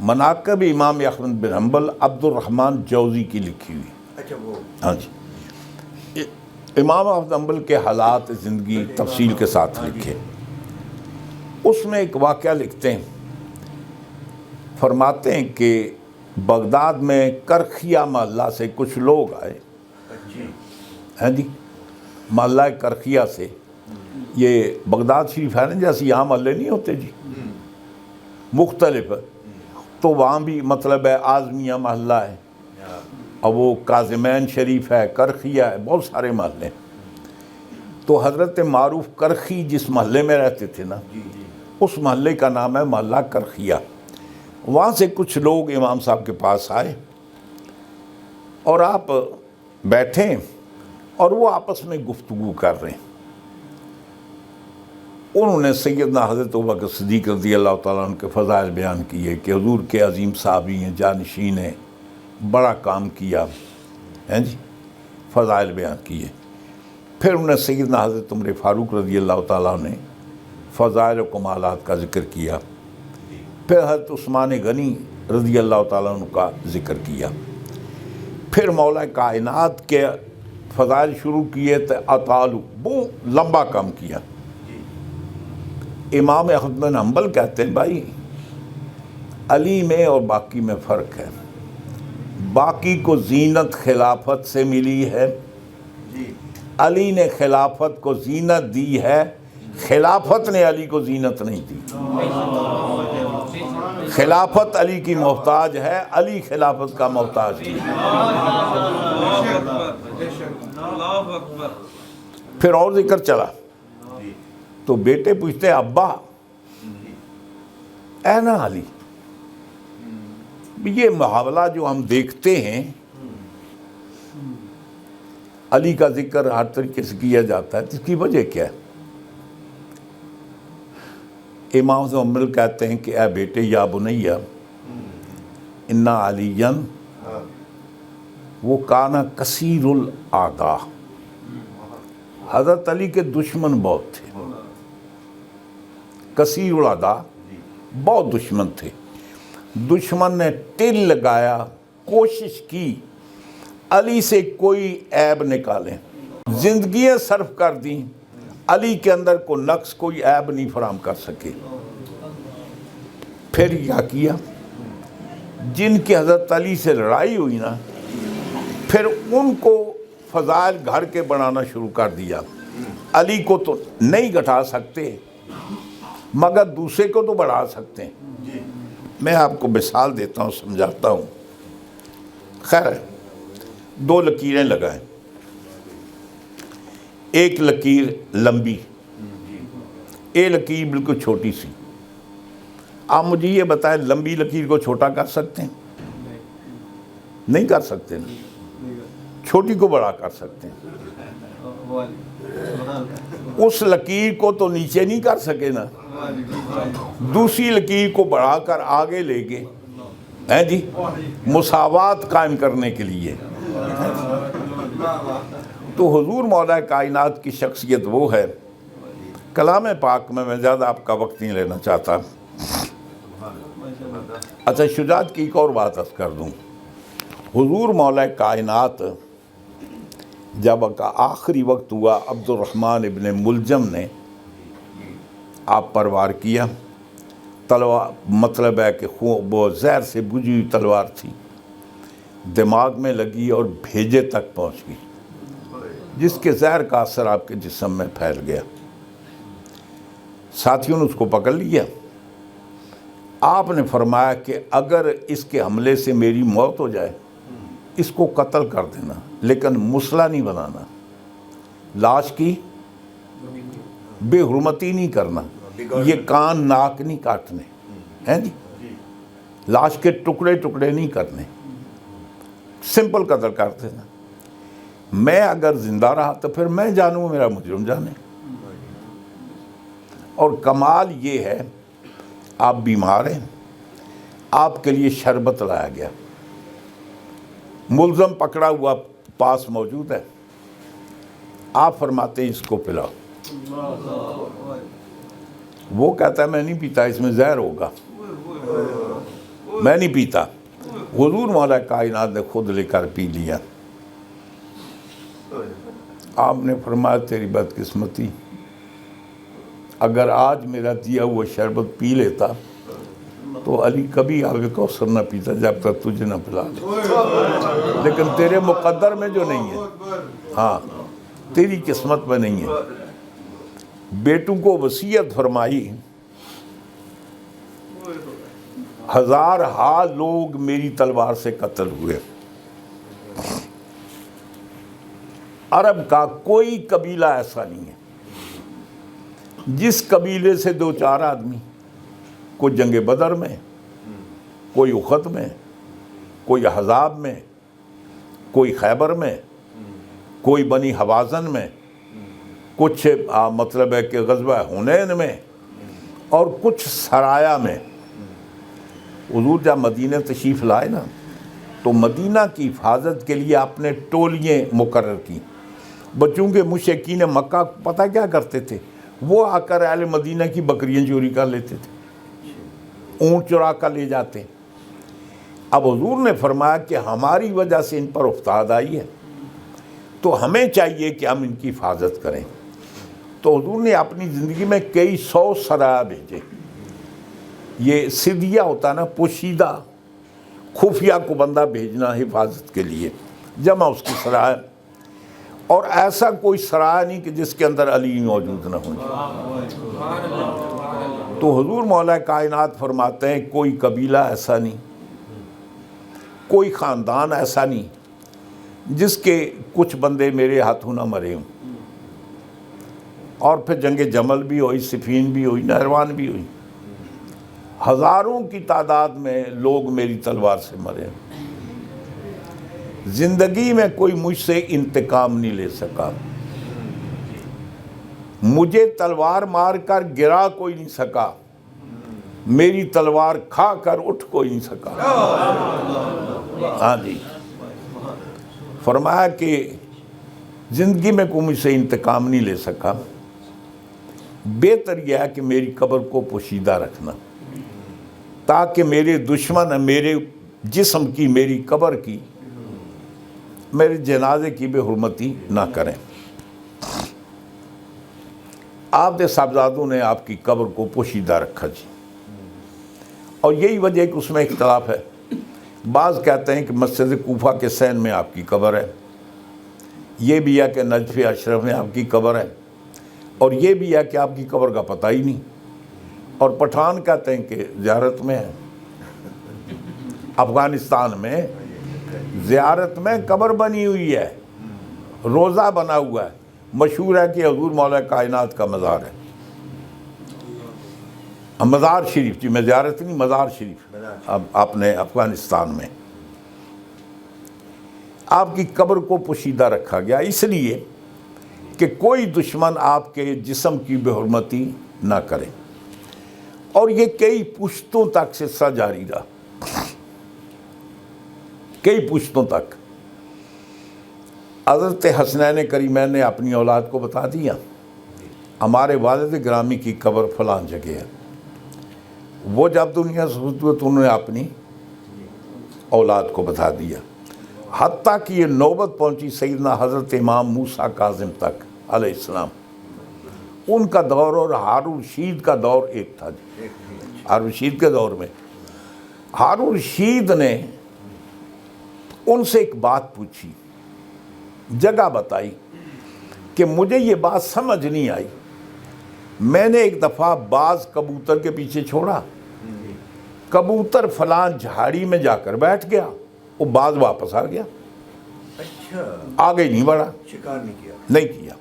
مناقب امام احمد بن حنبل عبد الرحمن جوزی کی لکھی ہوئی۔ اچھا وہ ہاں جی، امام احمد بن حنبل کے حالات زندگی تفصیل کے ساتھ لکھے۔ اس میں ایک واقعہ لکھتے ہیں، فرماتے ہیں کہ بغداد میں کرخیا محلہ سے کچھ لوگ آئے ہیں جی، محلہ کرخیا سے، یہ بغداد شریف ہے نا جیسے یہاں محلے نہیں ہوتے جی، مختلف، تو وہاں بھی مطلب ہے اعظمیہ محلہ ہے، اور وہ کاظمین شریف ہے، کرخیہ ہے، بہت سارے محلے۔ تو حضرت معروف کرخی جس محلے میں رہتے تھے نا، اس محلے کا نام ہے محلہ کرخیہ۔ وہاں سے کچھ لوگ امام صاحب کے پاس آئے اور آپ بیٹھے اور وہ آپس میں گفتگو کر رہے ہیں۔ انہوں نے سیدنا حضرت ابوبکر صدیق رضی اللہ تعالیٰ عنہ کے فضائل بیان کیے کہ حضور کے عظیم صحابی ہیں، جانشین ہیں، بڑا کام کیا ہیں جی، فضائل بیان کیے۔ پھر انہوں نے سیدنا حضرت عمر فاروق رضی اللہ تعالیٰ نے فضائل و کمالات کا ذکر کیا، پھر حضرت عثمان غنی رضی اللہ تعالیٰ عنہ کا ذکر کیا، پھر مولا کائنات کے فضائل شروع کیے تو اطالو، بہت لمبا کام کیا۔ امام احمد بن حنبل کہتے ہیں بھائی علی میں اور باقی میں فرق ہے، باقی کو زینت خلافت سے ملی ہے، علی نے خلافت کو زینت دی ہے، خلافت نے علی کو زینت نہیں دی۔ خلافت علی کی محتاج ہے، علی خلافت کا محتاج نہیں۔ پھر اور ذکر چلا تو بیٹے پوچھتے ابا اے نا علی، یہ محاولہ جو ہم دیکھتے ہیں، علی کا ذکر ہر طریقے سے کیا جاتا ہے، اس کی وجہ کیا ہے؟ امام زمل کہتے ہیں کہ اے بیٹے یا بنیہ انا علیاً وہ کانا کثیر الاعداء، حضرت علی کے دشمن بہت تھے، کثیر الاعداء، بہت دشمن تھے۔ دشمن نے ٹل لگایا، کوشش کی علی سے کوئی عیب نکالیں، زندگیاں صرف کر دیں، علی کے اندر کوئی نقص، کوئی عیب نہیں فراہم کر سکے۔ پھر کیا کیا؟ جن کی حضرت علی سے لڑائی ہوئی نا، پھر ان کو فضائل گھر کے بنانا شروع کر دیا۔ علی کو تو نہیں گھٹا سکتے مگر دوسرے کو تو بڑھا سکتے ہیں۔ میں آپ کو مثال دیتا ہوں، سمجھاتا ہوں۔ خیر، دو لکیریں لگائیں، ایک لکیر لمبی، ایک لکیر بالکل چھوٹی سی۔ آپ مجھے یہ بتائیں لمبی لکیر کو چھوٹا کر سکتے ہیں؟ نہیں کر سکتے نا، چھوٹی کو بڑا کر سکتے ہیں۔ اس لکیر کو تو نیچے نہیں کر سکے نا، دوسری لکیر کو بڑھا کر آگے لے گئے ہیں جی، مساوات قائم کرنے کے لیے۔ تو حضور مولا کائنات کی شخصیت وہ ہے۔ کلام پاک میں زیادہ آپ کا وقت نہیں لینا چاہتا۔ اچھا، شجاعت کی ایک اور بات عرض کر دوں۔ حضور مولا کائنات جب کا آخری وقت ہوا، عبد الرحمن ابن ملجم نے آپ پر وار کیا، تلوار مطلب ہے کہ وہ زہر سے بجھی ہوئی تلوار تھی، دماغ میں لگی اور بھیجے تک پہنچ گئی۔ جس کے زہر کا اثر آپ کے جسم میں پھیل گیا۔ ساتھیوں نے اس کو پکڑ لیا۔ آپ نے فرمایا کہ اگر اس کے حملے سے میری موت ہو جائے اس کو قتل کر دینا، لیکن مسئلہ نہیں بنانا، لاش کی بے حرمتی نہیں کرنا، یہ کان ناک نہیں کاٹنے ہیں جی، لاش کے ٹکڑے ٹکڑے نہیں کرنے، سمپل قتل کر دینا۔ میں اگر زندہ رہا تو پھر میں جانوں، میرا مجرم جانے۔ اور کمال یہ ہے، آپ بیمار ہیں، آپ کے لیے شربت لایا گیا، ملزم پکڑا ہوا پاس موجود ہے، آپ فرماتے ہیں اس کو پلاؤ، وہ کہتا ہے میں نہیں پیتا، اس میں زہر ہوگا، میں نہیں پیتا۔ حضور مولا کائنات نے خود لے کر پی لیا۔ آپ نے فرمایا تیری بدقسمتی، اگر آج میرا دیا ہوا شربت پی لیتا تو علی کبھی آگے کوثر نہ پیتا جب تک تجھے نہ پلا دے، لیکن تیرے مقدر میں جو نہیں ہے، ہاں تیری قسمت میں نہیں ہے۔ بیٹوں کو وصیت فرمائی، ہزارہا لوگ میری تلوار سے قتل ہوئے۔ عرب کا کوئی قبیلہ ایسا نہیں ہے جس قبیلے سے دو چار آدمی، کوئی جنگ بدر میں، کوئی احد میں، کوئی احزاب میں، کوئی خیبر میں، کوئی بنی حوازن میں، کچھ مطلب ہے کہ غزوہ حنین میں، اور کچھ سرایا میں۔ حضور جب مدینہ تشریف لائے نا تو مدینہ کی حفاظت کے لیے آپ نے ٹولیاں مقرر کی۔ بچوں کے مشرکین مکہ پتہ کیا کرتے تھے؟ وہ آ کر اہل مدینہ کی بکریاں چوری کر لیتے تھے، اونٹ چرا کر لے جاتے۔ اب حضور نے فرمایا کہ ہماری وجہ سے ان پر افتاد آئی ہے تو ہمیں چاہیے کہ ہم ان کی حفاظت کریں۔ تو حضور نے اپنی زندگی میں کئی 100 سرایا بھیجے۔ یہ سدیہ ہوتا نا، پوشیدہ خفیہ کو بندہ بھیجنا حفاظت کے لیے، جمع اس کی سرایا، اور ایسا کوئی سرایا نہیں کہ جس کے اندر علی موجود نہ ہو۔ تو حضور مولا کائنات فرماتے ہیں کوئی قبیلہ ایسا نہیں، کوئی خاندان ایسا نہیں جس کے کچھ بندے میرے ہاتھوں نہ مرے ہوں۔ اور پھر جنگ جمل بھی ہوئی، صفین بھی ہوئی، نہروان بھی ہوئی، ہزاروں کی تعداد میں لوگ میری تلوار سے مرے۔ زندگی میں کوئی مجھ سے انتقام نہیں لے سکا، مجھے تلوار مار کر گرا کوئی نہیں سکا، میری تلوار کھا کر اٹھ کوئی نہیں سکا۔ ہاں جی، فرمایا کہ زندگی میں کوئی مجھ سے انتقام نہیں لے سکا، بہتر یہ ہے کہ میری قبر کو پوشیدہ رکھنا تاکہ میرے دشمن میرے جسم کی، میری قبر کی، میرے جنازے کی بے حرمتی نہ کریں۔ آپ کے صاحبزادوں نے آپ کی قبر کو پوشیدہ رکھا جی، اور یہی وجہ ہے کہ اس میں اختلاف ہے۔ بعض کہتے ہیں کہ مسجد کوفہ کے سین میں آپ کی قبر ہے، یہ بھی ہے کہ نجف اشرف میں آپ کی قبر ہے، اور یہ بھی ہے کہ آپ کی قبر کا پتہ ہی نہیں، اور پٹھان کہتے ہیں کہ زیارت میں ہے۔ افغانستان میں زیارت میں قبر بنی ہوئی ہے، روزہ بنا ہوا ہے، مشہور ہے کہ حضور مولا کائنات کا مزار ہے، مزار شریف جی، میں زیارت نہیں، مزار شریف اب آپ نے افغانستان میں آپ کی قبر کو پوشیدہ رکھا گیا، اس لیے کہ کوئی دشمن آپ کے جسم کی بے حرمتی نہ کرے۔ اور یہ کئی پشتوں تک سلسلہ جاری رہا، کئی پشتوں تک۔ حضرت حسنین کریمین نے اپنی اولاد کو بتا دیا ہمارے والد گرامی کی قبر فلاں جگہ ہے، وہ جب دنیا سے ہوئے تو انہوں نے اپنی اولاد کو بتا دیا، حتیٰ کہ یہ نوبت پہنچی سیدنا حضرت امام موسیٰ کاظم تک علیہ السلام، ان کا دور اور ہارون رشید کا دور ایک تھا جی۔ ہارون رشید کے دور میں ہارون رشید نے ان سے ایک بات پوچھی، جگہ بتائی، کہ مجھے یہ بات سمجھ نہیں آئی. میں نے ایک دفعہ باز کبوتر کے پیچھے چھوڑا, کبوتر فلاں جھاڑی میں جا کر بیٹھ گیا, وہ باز واپس آ گیا, اچھا آگے نہیں بڑھا, شکار نہیں کیا. نہیں کیا.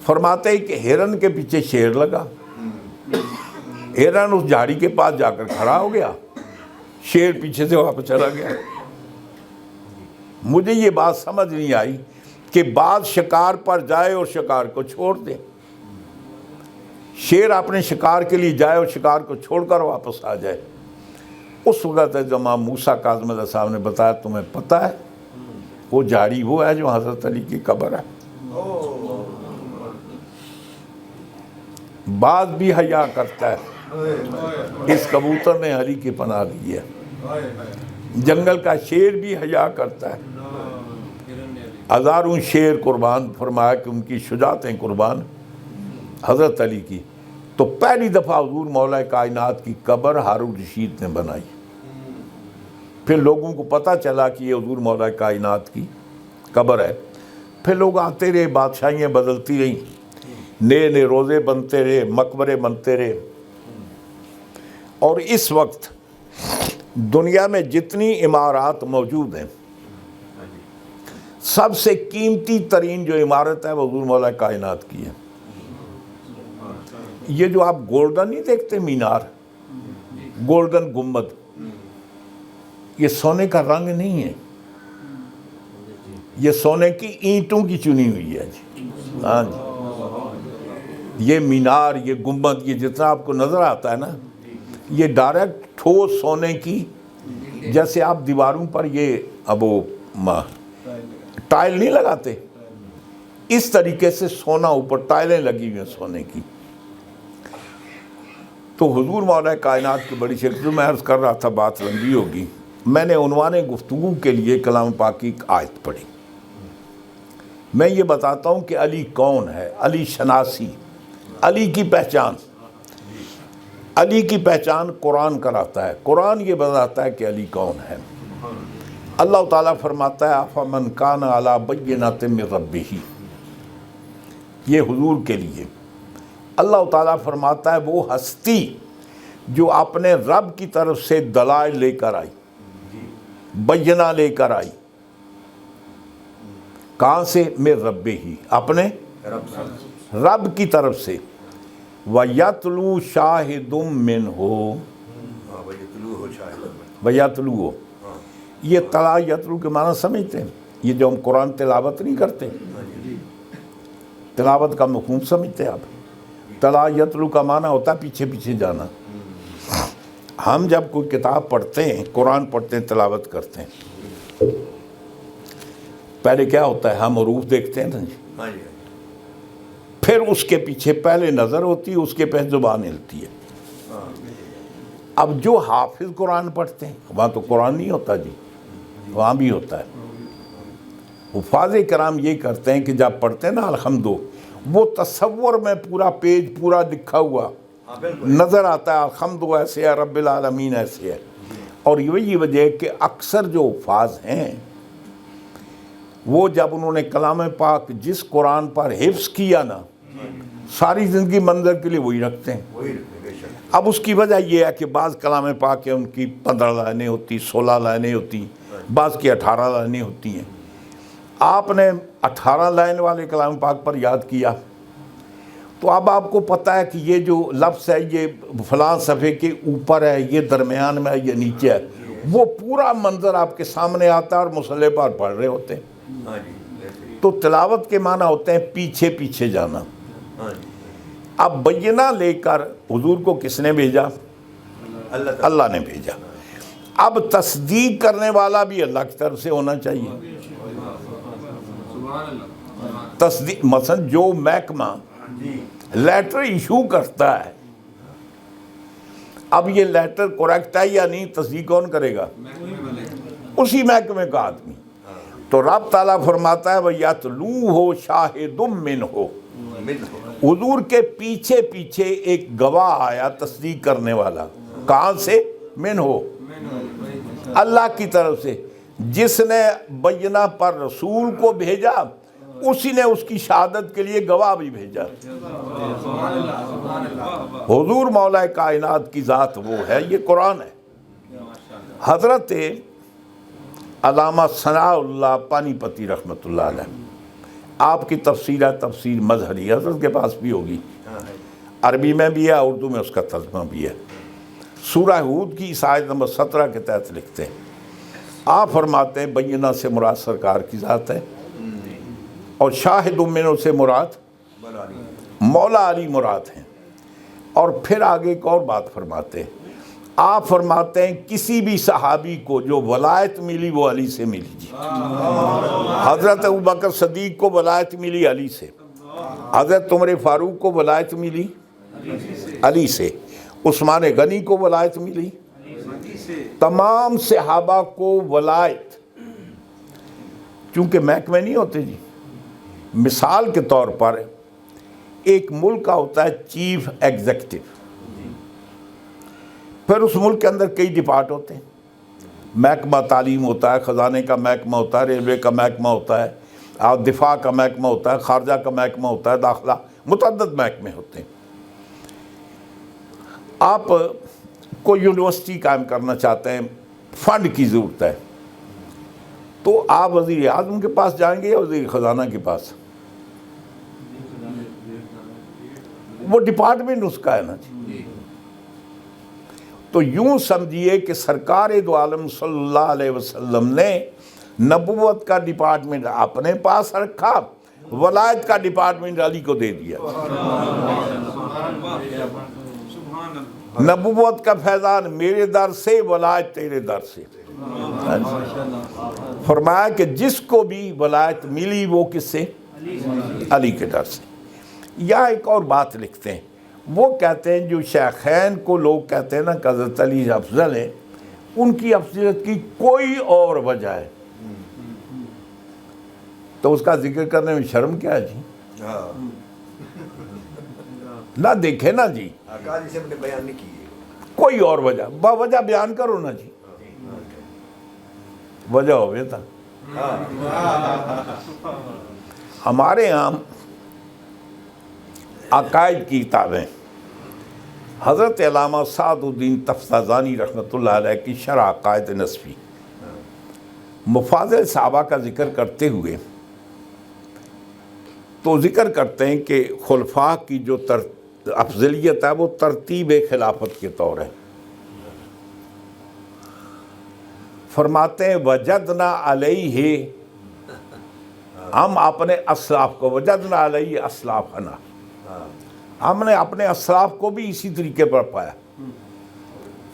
فرماتے ہیں کہ ہرن کے پیچھے شیر لگا, ہرن اس جھاڑی کے پاس جا کر کھڑا ہو گیا, شیر پیچھے سے واپس چلا گیا. مجھے یہ بات سمجھ نہیں آئی کہ باز شکار پر جائے اور شکار کو چھوڑ دے, شیر اپنے شکار کے لیے جائے اور شکار کو چھوڑ کر واپس آ جائے. اس وقت جب موسیٰ کاظم علیہ السلام نے بتایا تمہیں پتہ ہے وہ جھاڑی وہ ہے جو حضرت علی کی قبر ہے. باز بھی حیا کرتا ہے, اس کبوتر نے علی کی پناہ دی ہے. جنگل کا شیر بھی حیا کرتا ہے, ہزاروں شیر قربان فرمایا کہ ان کی شجاعتیں قربان حضرت علی کی. تو پہلی دفعہ حضور مولا کائنات کی قبر ہارون رشید نے بنائی. پھر لوگوں کو پتہ چلا کہ یہ حضور مولا کائنات کی قبر ہے. پھر لوگ آتے رہے, بادشاہیاں بدلتی رہیں, نئے نئے روزے بنتے رہے, مقبرے بنتے رہے. اور اس وقت دنیا میں جتنی عمارات موجود ہیں سب سے قیمتی ترین جو عمارت ہے وہ حضور مولا کائنات کی ہے. یہ جو آپ گولڈن نہیں دیکھتے مینار, گولڈن گنبد, یہ سونے کا رنگ نہیں ہے, یہ سونے کی اینٹوں کی چنی ہوئی ہے جی. ہاں جی, یہ مینار, یہ گنبد, یہ جتنا آپ کو نظر آتا ہے نا, یہ ڈائریکٹ ٹھوس سونے کی, جیسے آپ دیواروں پر یہ اب وہ ٹائل نہیں لگاتے, اس طریقے سے سونا اوپر ٹائلیں لگی ہوئی ہیں سونے کی. تو حضور مولا کائنات کی بڑی شکل, میں عرض کر رہا تھا بات لمبی ہوگی. میں نے عنوان گفتگو کے لیے کلام پاک کی ایک آیت پڑھی. میں یہ بتاتا ہوں کہ علی کون ہے, علی شناسی, علی کی پہچان. علی کی پہچان قرآن کراتا ہے, قرآن یہ بتاتا ہے کہ علی کون ہے. اللہ تعالیٰ فرماتا ہے افمن کان علی بینۃ من ربہ, یہ حضور کے لیے. اللہ تعالیٰ فرماتا ہے وہ ہستی جو اپنے رب کی طرف سے دلائل لے کر آئی, بینہ لے کر آئی. کہاں سے؟ من ربہ, اپنے رب کی طرف سے. وَيَتْلُو شَاهِدٌ مِّنْهُ, وَيَتْلُو, یہ تلا یتلو کے معنی سمجھتے ہیں؟ یہ جو ہم قرآن تلاوت نہیں کرتے, تلاوت کا مفہوم سمجھتے ہیں آپ؟ تلا یتلو کا معنی ہوتا ہے پیچھے پیچھے جانا. ہم جب کوئی کتاب پڑھتے ہیں, قرآن پڑھتے ہیں, تلاوت کرتے ہیں, پہلے کیا ہوتا ہے, ہم حروف دیکھتے ہیں نا جی, پھر اس کے پیچھے پہلے نظر ہوتی ہے, اس کے پہ زبان ہلتی ہے. اب جو حافظ قرآن پڑھتے ہیں وہاں تو قرآن نہیں ہوتا جی, وہاں بھی ہوتا ہے. حفاظ کرام یہ کرتے ہیں کہ جب پڑھتے ہیں نا الحمدو, وہ تصور میں پورا پیج پورا لکھا ہوا نظر آتا ہے, الحمدو ایسے ہے, رب العالمین ایسے ہے. اور یہی وجہ ہے کہ اکثر جو حفاظ ہیں وہ جب انہوں نے کلام پاک جس قرآن پر حفظ کیا نا, ساری زندگی منظر کے لیے وہی رکھتے ہیں. اب اس کی وجہ یہ ہے کہ بعض کلام پاک ان کی 15 لائنیں ہوتی, 16 لائنیں ہوتی, بعض کی 18 لائنیں ہوتی ہیں. آپ نے 18 لائن والے کلام پاک پر یاد کیا تو اب آپ کو پتہ ہے کہ یہ جو لفظ ہے یہ فلاں صفحے کے اوپر ہے, یہ درمیان میں ہے, یہ نیچے ہے. وہ پورا منظر آپ کے سامنے آتا ہے اور مصلی پر پڑھ رہے ہوتے ہیں. تو تلاوت کے معنی ہوتے ہیں پیچھے پیچھے جانا. اب بینہ لے کر حضور کو کس نے بھیجا؟ اللہ نے بھیجا. اب تصدیق کرنے والا بھی اللہ کی طرف سے ہونا چاہیے. تصدیق مثلا جو محکمہ لیٹر ایشو کرتا ہے, اب یہ لیٹر کریکٹ ہے یا نہیں, تصدیق کون کرے گا؟ اسی محکمے کا آدمی. تو رب تعالیٰ فرماتا ہے وَيَتْلُوهُ شَاهِدٌ مِّنْهُ, حضور کے پیچھے پیچھے ایک گواہ آیا تصدیق کرنے والا. کہاں سے؟ منہ, اللہ کی طرف سے, جس نے بینہ پر رسول کو بھیجا اسی نے اس کی شہادت کے لیے گواہ بھی بھیجا۔ حضور مولا کائنات کی ذات وہ ہے، یہ قرآن ہے۔ حضرت علامہ ثناء اللہ پانی پتی رحمۃ اللہ علیہ، آپ کی تفسیر ہے تفسیر مظہری، حضرت کے پاس بھی ہوگی، عربی میں بھی ہے، اردو میں اس کا ترجمہ بھی ہے۔ سورہ ہود کی آیت نمبر 17 کے تحت لکھتے ہیں، آپ فرماتے ہیں بینہ سے مراد سرکار کی ذات ہے، اور شاہد منہ سے مراد مولا علی مراد ہیں۔ اور پھر آگے ایک اور بات فرماتے ہیں، آپ فرماتے ہیں کسی بھی صحابی کو جو ولایت ملی وہ علی سے ملی جی۔ حضرت ابوبکر صدیق کو ولایت ملی علی سے، حضرت عمر فاروق کو ولایت ملی علی سے، عثمان غنی کو ولایت ملی، تمام صحابہ کو ولایت، چونکہ محکمے نہیں ہوتے جی۔ مثال کے طور پر ایک ملک کا ہوتا ہے چیف ایگزیکٹو، پھر اس ملک کے اندر کئی ڈپارٹ ہوتے ہیں، محکمہ تعلیم ہوتا ہے، خزانے کا محکمہ ہوتا ہے، ریلوے کا محکمہ ہوتا ہے، اور دفاع کا محکمہ ہوتا ہے، خارجہ کا محکمہ ہوتا ہے، داخلہ، متعدد محکمے ہوتے ہیں۔ آپ کو یونیورسٹی قائم کرنا چاہتے ہیں، فنڈ کی ضرورت ہے، تو آپ وزیر اعظم کے پاس جائیں گے یا وزیر خزانہ کے پاس؟ وہ ڈپارٹمنٹ اس کا ہے نا جی۔ تو یوں سمجھیے کہ سرکار دو عالم صلی اللہ علیہ وسلم نے نبوت کا ڈپارٹمنٹ اپنے پاس رکھا، ولایت کا ڈپارٹمنٹ علی کو دے دیا۔ نبوت کا فیضان میرے در سے، ولایت تیرے در سے۔ فرمایا کہ جس کو بھی ولایت ملی وہ کس سے؟ علی کے در سے۔ یا ایک اور بات لکھتے ہیں، وہ کہتے ہیں جو شیخین کو لوگ کہتے ہیں نا کہ حضرت علی افضل ہے، ان کی افضلیت کی کوئی اور وجہ ہے، تو اس کا ذکر کرنے میں شرم کیا ہے جی؟ نہ دیکھے نا جی، بیان نہیں کیے، کوئی اور وجہ، وجہ بیان کرو نا جی، وجہ ہوئے تھا۔ ہمارے یہاں عقائد کی کتابیں، حضرت علامہ سعد الدین تفتازانی رحمۃ اللہ علیہ کی شرح عقائد نسبی، مفاضل صحابہ کا ذکر کرتے ہوئے تو ذکر کرتے ہیں کہ خلفاء کی جو افضلیت ہے وہ ترتیب خلافت کے طور ہے۔ فرماتے ہیں وجدنا علیہ، ہم اپنے اسلاف کو، وجدنا علیہ اسلافنا، ہم نے اپنے اسلاف کو بھی اسی طریقے پر پایا۔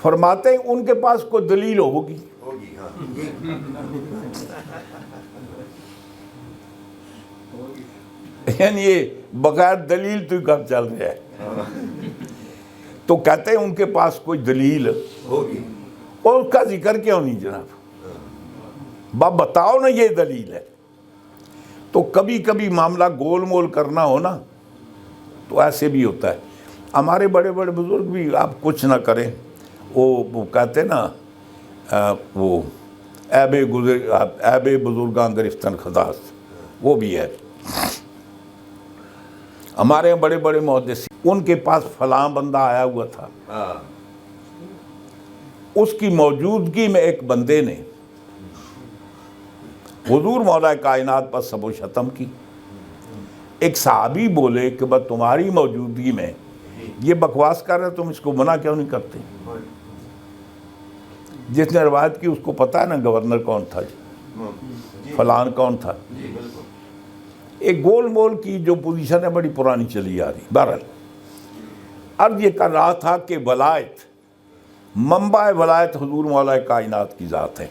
فرماتے ہیں ان کے پاس کوئی دلیل ہوگی، یعنی یہ بغیر دلیل تو کب چل رہا ہے، تو کہتے ہیں ان کے پاس کوئی دلیل ہوگی، اور اس کا ذکر کیوں نہیں جناب؟ بتاؤ نا یہ دلیل ہے۔ تو کبھی کبھی معاملہ گول مول کرنا ہو نا تو ایسے بھی ہوتا ہے۔ ہمارے بڑے بڑے بزرگ بھی آپ کچھ نہ کریں، وہ کہتے نا وہ عیب بزرگاں گرفتن خداس، وہ بھی ہے۔ ہمارے یہاں بڑے بڑے محدثین، ان کے پاس فلاں بندہ آیا ہوا تھا، اس کی موجودگی میں ایک بندے نے حضور مولا کائنات پر سب و شتم کی۔ ایک صحابی بولے کہ بس تمہاری موجودگی میں یہ بکواس کر رہے، تم اس کو منع کیوں نہیں کرتے؟ جس نے روایت کی اس کو پتہ ہے نا گورنر کون تھا جی، فلان کون تھا۔ ایک گول مول کی جو پوزیشن ہے بڑی پرانی چلی آ رہی۔ بہرحال عرض یہ کر رہا تھا کہ ولایت، منبع ولایت حضور مولا کائنات کی ذات ہے۔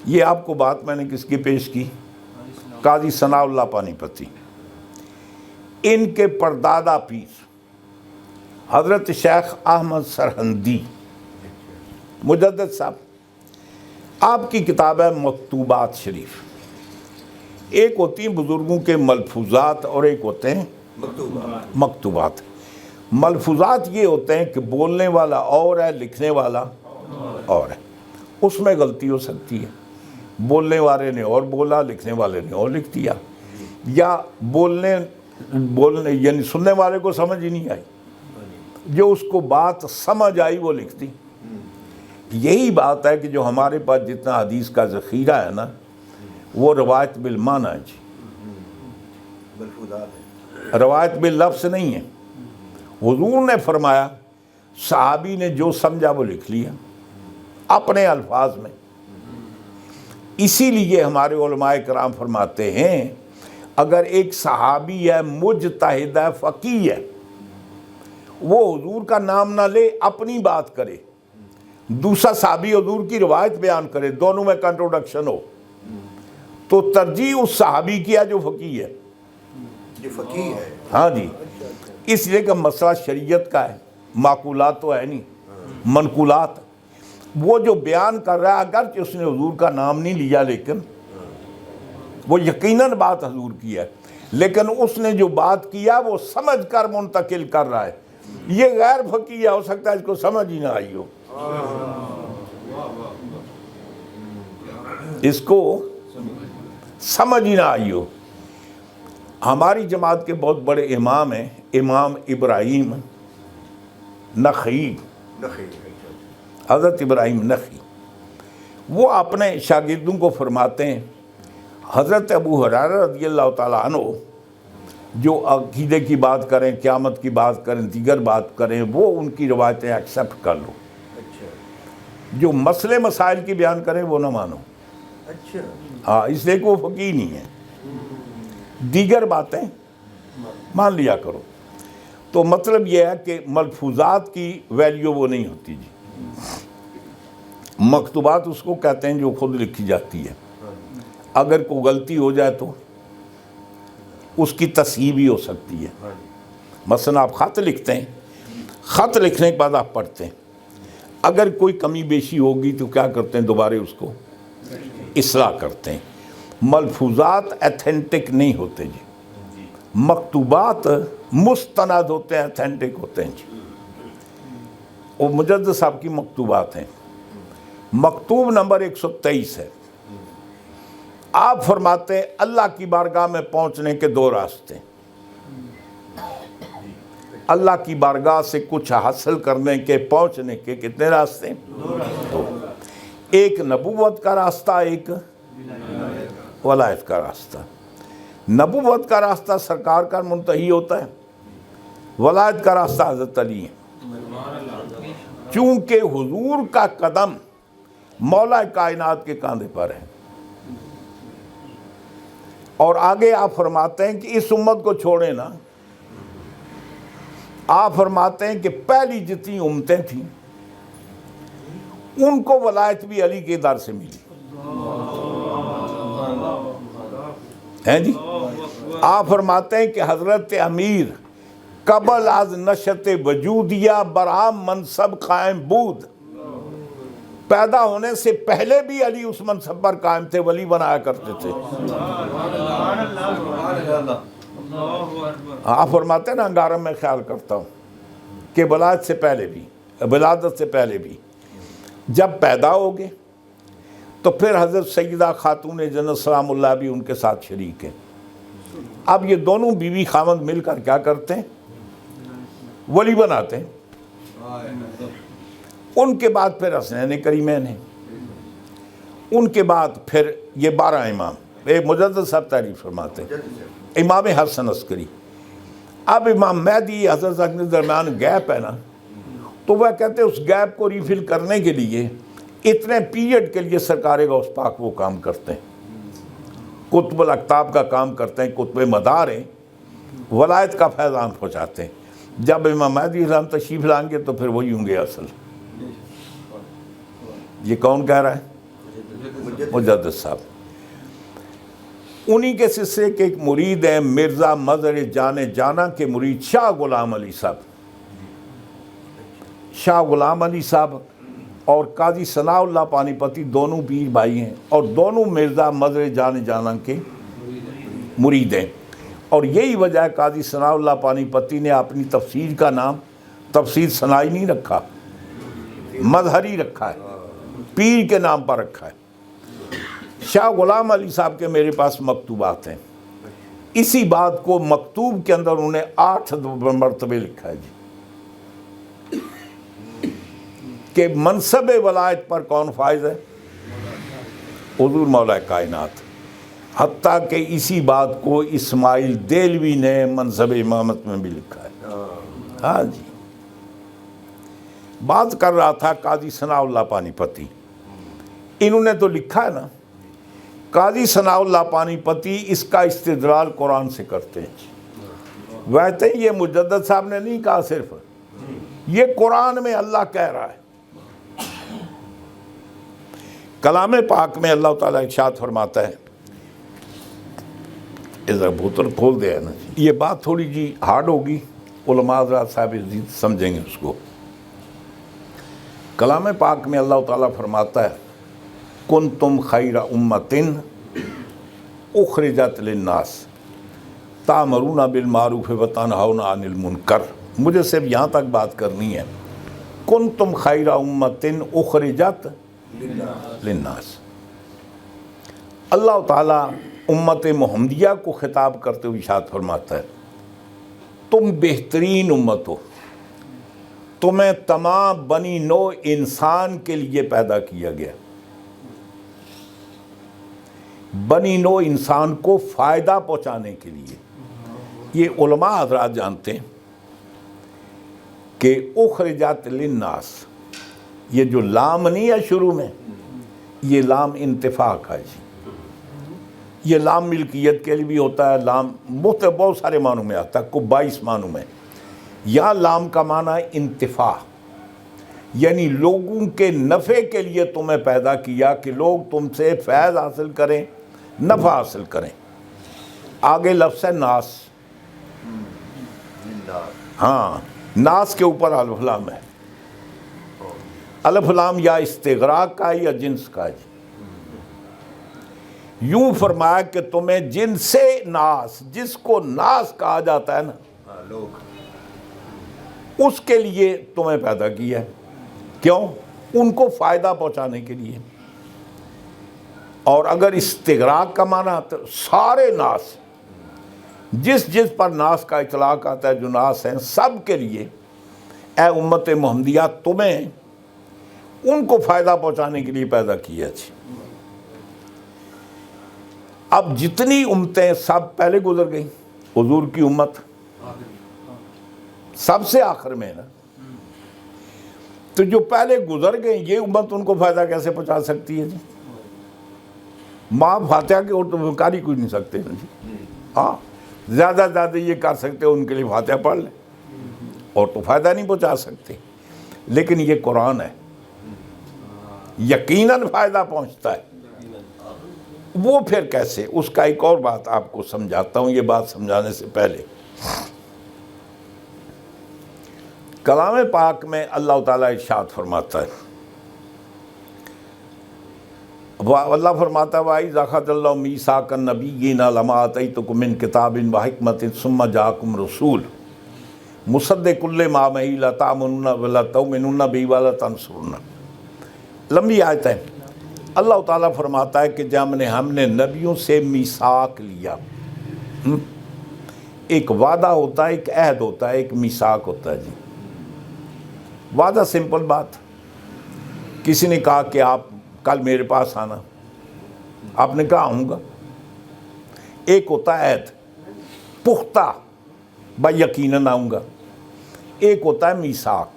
یہ آپ کو بات میں نے کس کی پیش کی؟ قاضی ثناء اللہ پانی پتی۔ ان کے پردادا پیر حضرت شیخ احمد سرہندی مجدد صاحب، آپ کی کتاب ہے مکتوبات شریف۔ ایک ہوتی ہیں بزرگوں کے ملفوظات اور ایک ہوتے ہیں مکتوبات۔ ملفوظات یہ ہوتے ہیں کہ بولنے والا اور ہے، لکھنے والا اور ہے، اس میں غلطی ہو سکتی ہے، بولنے والے نے اور بولا، لکھنے والے نے اور لکھ دیا۔ یا بولنے یعنی سننے والے کو سمجھ ہی نہیں آئی، جو اس کو بات سمجھ آئی وہ لکھتی۔ یہی بات ہے کہ جو ہمارے پاس جتنا حدیث کا ذخیرہ ہے نا وہ روایت بالمعنی ہے جی، ملفوظات ہے، روایت باللفظ نہیں ہے۔ حضور نے فرمایا، صحابی نے جو سمجھا وہ لکھ لیا اپنے الفاظ میں۔ اسی لیے ہمارے علماء کرام فرماتے ہیں اگر ایک صحابی ہے، مجتہد ہے، فقیہ ہے، وہ حضور کا نام نہ لے، اپنی بات کرے، دوسرا صحابی حضور کی روایت بیان کرے، دونوں میں کنٹروڈکشن ہو، تو ترجیح اس صحابی کیا جو فقیہ ہے۔ جو فقیہ ہے، ہاں جی، اس لیے کہ مسئلہ شریعت کا ہے، معقولات تو ہے نہیں، منقولات۔ وہ جو بیان کر رہا ہے اگرچہ اس نے حضور کا نام نہیں لیا، لیکن وہ یقیناً بات حضور کی ہے، لیکن اس نے جو بات کیا وہ سمجھ کر منتقل کر رہا ہے۔ یہ غیر فقیہ ہو سکتا ہے، اس کو سمجھ ہی نہ آئی ہو، اس کو سمجھ ہی نہ آئی ہو۔ ہماری جماعت کے بہت بڑے امام ہیں، امام ابراہیم نخعی، حضرت ابراہیم نخعی، وہ اپنے شاگردوں کو فرماتے ہیں حضرت ابو ہریرہ رضی اللہ تعالیٰ عنہ جو عقیدے کی بات کریں، قیامت کی بات کریں، دیگر بات کریں، وہ ان کی روایتیں ایکسیپٹ کر لو، جو مسئلے مسائل کی بیان کریں وہ نہ مانو۔ ہاں، اس لیے کہ وہ فقیہ نہیں ہے، دیگر باتیں مان لیا کرو۔ تو مطلب یہ ہے کہ ملفوظات کی ویلیو وہ نہیں ہوتی جی، مکتوبات اس کو کہتے ہیں جو خود لکھی جاتی ہے، اگر کوئی غلطی ہو جائے تو اس کی تصحیح بھی ہو سکتی ہے۔ مثلا آپ خط لکھتے ہیں، خط لکھنے کے بعد آپ پڑھتے ہیں، اگر کوئی کمی بیشی ہوگی تو کیا کرتے ہیں، دوبارہ اس کو اصلاح کرتے ہیں۔ ملفوظات ایتھینٹک نہیں ہوتے جی، مکتوبات مستند ہوتے ہیں، ایتھینٹک ہوتے ہیں جی۔ وہ مجدد صاحب کی مکتوبات ہیں، مکتوب نمبر 123 ہے۔ آپ فرماتے ہیں اللہ کی بارگاہ میں پہنچنے کے دو راستے، اللہ کی بارگاہ سے کچھ حاصل کرنے کے، پہنچنے کے کتنے راستے؟ دو۔ ایک نبوت کا راستہ، ایک ولایت کا راستہ۔ نبوت کا راستہ سرکار کا منتہی ہوتا ہے، ولایت کا راستہ حضرت علی ہے، چونکہ حضور کا قدم مولا کائنات کے کاندھے پر ہے۔ اور آگے آپ فرماتے ہیں کہ اس امت کو چھوڑیں نا، آپ فرماتے ہیں کہ پہلی جتنی امتیں تھیں ان کو ولایت بھی علی کے در سے ملی ہیں جی۔ آپ فرماتے ہیں کہ حضرت امیر قبل از نشت وجودیہ برہم منصب قائم بود، پیدا ہونے سے پہلے بھی علی اس منصب پر قائم تھے، ولی بنایا کرتے تھے۔ آپ فرماتے ہیں نا، انگارہ میں خیال کرتا ہوں کہ ولادت سے پہلے بھی، ولادت سے پہلے بھی جب پیدا ہوگے تو پھر حضرت سیدہ خاتون جنت سلام اللہ بھی ان کے ساتھ شریک ہیں۔ اب یہ دونوں بیوی خاوند مل کر کیا کرتے ہیں؟ ولی بناتے ہیں۔ ان کے بعد پھر حسنین کریمین ہیں، ان کے بعد پھر یہ 12 امام، ایک مجدد صاحب تعریف فرماتے ہیں، امام حسن عسکری۔ اب امام مہدی حضرت کے درمیان گیپ ہے نا، تو وہ کہتے ہیں اس گیپ کو ریفل کرنے کے لیے اتنے پیریڈ کے لیے سرکار غوث پاک وہ کام کرتے ہیں، قطب الاقطاب کا کام کرتے ہیں، قطب مدار ہیں، ولایت کا فیضان پہنچاتے ہیں۔ جب امام مہدی اسلام تشریف لائیں گے تو پھر وہی ہوں گے اصل۔ یہ کون کہہ رہا ہے؟ مجدد صاحب۔ انہی کے سلسلے کے ایک مرید ہیں مرزا مظہر جان جانا کے مرید شاہ غلام علی صاحب۔ شاہ غلام علی صاحب اور قاضی ثناء اللہ پانی پتی دونوں پیر بھائی ہیں، اور دونوں مرزا مظہر جان جانا کے مرید ہیں۔ اور یہی وجہ ہے قاضی ثناء اللہ پانی پتی نے اپنی تفسیر کا نام تفسیر ثنائی نہیں رکھا، مظہری رکھا ہے، پیر کے نام پر رکھا ہے۔ شاہ غلام علی صاحب کے میرے پاس مکتوبات ہیں، اسی بات کو مکتوب کے اندر انہوں نے 8 مرتبے لکھا ہے جی کہ منصب ولایت پر کون فائز ہے؟ حضور مولا کائنات. حتیٰ کہ اسی بات کو اسماعیل دہلوی نے منصب امامت میں بھی لکھا ہے. ہاں جی. بات کر رہا تھا قاضی ثناء اللہ پانی پتی، انہوں نے تو لکھا ہے نا. قاضی ثناء اللہ پانی پتی اس کا استدلال قرآن سے کرتے ہیں. ویسے یہ مجدد صاحب نے نہیں کہا، صرف یہ قرآن میں اللہ کہہ رہا ہے. کلام پاک میں اللہ تعالیٰ ارشاد فرماتا ہے، ادھر بوتل کھول دیا نا. یہ بات تھوڑی جی ہارڈ ہوگی، علماء حضرات صاحب عزیز سمجھیں گے اس کو. کلام پاک میں اللہ تعالیٰ فرماتا ہے کنتم خیر امۃ اخرجت للناس تأمرون بالمعروف وتنہون عن المنکر. مجھے صرف یہاں تک بات کرنی ہے. کنتم خیر امۃ اخرجت للناس. اللہ تعالیٰ امت محمدیہ کو خطاب کرتے ہوئے ارشاد فرماتا ہے تم بہترین امت ہو، تمہیں تمام بنی نوع انسان کے لیے پیدا کیا گیا. بنی نوع انسان کو فائدہ پہنچانے کے لیے. یہ علماء حضرات جانتے ہیں کہ اخرجت للناس، یہ جو لام نہیں ہے شروع میں، یہ لام انتفاق ہے جی. یہ لام ملکیت کے لیے بھی ہوتا ہے، لام بہت سارے معنوں میں آتا ہے، کو 22 معنوں میں. یا لام کا معنی ہے انتفاع، یعنی لوگوں کے نفع کے لیے تمہیں پیدا کیا کہ لوگ تم سے فیض حاصل کریں، نفع حاصل کریں. آگے لفظ ہے ناس. ہاں، ناس کے اوپر الف لام ہے. الف لام یا استغراق کا ہے یا جنس کا ہے. یوں فرمایا کہ تمہیں جن سے ناس، جس کو ناس کہا جاتا ہے نا، لوگ، اس کے لیے تمہیں پیدا کیا ہے. کیوں؟ ان کو فائدہ پہنچانے کے لیے. اور اگر استغراق کا معنی تو سارے ناس، جس پر ناس کا اطلاق آتا ہے، جو ناس ہیں سب کے لیے، اے امت محمدیہ تمہیں ان کو فائدہ پہنچانے کے لیے پیدا کیا جی. اب جتنی امتیں سب پہلے گزر گئیں، حضور کی امت سب سے آخر میں ہے نا. تو جو پہلے گزر گئیں یہ امت ان کو فائدہ کیسے پہنچا سکتی ہے جی؟ ماں فاتحہ کے اور تو کاری کوئی نہیں سکتے نا جی. ہاں، زیادہ زیادہ یہ کر سکتے ان کے لیے فاتحہ پڑھ لیں، اور تو فائدہ نہیں پہنچا سکتے. لیکن یہ قرآن ہے، یقیناً فائدہ پہنچتا ہے. وہ پھر کیسے؟ اس کا ایک اور بات آپ کو سمجھاتا ہوں. یہ بات سمجھانے سے پہلے کلام پاک میں اللہ تعالیٰ ارشاد فرماتا ہے، اللہ فرماتا ہے وَإِذْ أَخَذَ اللَّهُ مِيثَاقَ النَّبِيِّينَ لَمَا آتَيْتُكُم مِّن كِتَابٍ وَحِكْمَةٍ ثُمَّ جَاءَكُمْ رَسُولٌ مُصَدِّقٌ لِّمَا مَعَهُ لَتَأْمِنُنَّ وَلَتُؤْمِنُنَّ بِهِ وَلَتَنصُرُنَّهُ. لمبی آیت ہے. اللہ تعالیٰ فرماتا ہے کہ جب ہم نے نبیوں سے میثاق لیا. ایک وعدہ ہوتا ہے، ایک عہد ہوتا ہے، ایک میثاق ہوتا ہے جی. وعدہ سمپل بات، کسی نے کہا کہ آپ کل میرے پاس آنا، آپ نے کہا آؤں گا. ایک ہوتا ہے عہد پختہ، بھائی یقیناً آؤں گا. ایک ہوتا ہے میثاق.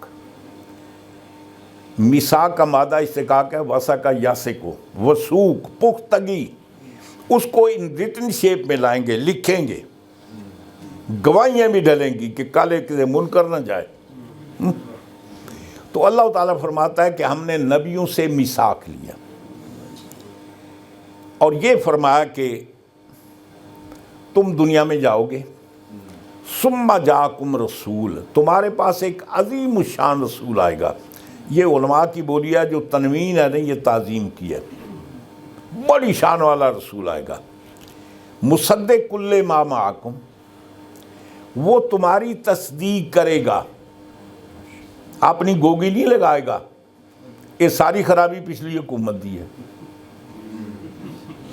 میثاق کا مادہ استحقاق ہے وثق یثق، وثوق، پختگی. اس کو ان ریٹن شیپ میں لائیں گے، لکھیں گے، گواہیاں بھی ڈلیں گی کہ کل ایک منکر نہ جائے. تو اللہ تعالیٰ فرماتا ہے کہ ہم نے نبیوں سے میثاق لیا، اور یہ فرمایا کہ تم دنیا میں جاؤ گے، ثم جاءکم رسول، تمہارے پاس ایک عظیم الشان رسول آئے گا. یہ علماء کی بولی ہے، جو تنوین ہے نہیں، یہ تعظیم کی ہے. بڑی شان والا رسول آئے گا. مصدق لما معکم، وہ تمہاری تصدیق کرے گا، اپنی گوگی نہیں لگائے گا. یہ ساری خرابی پچھلی حکومت دی ہے.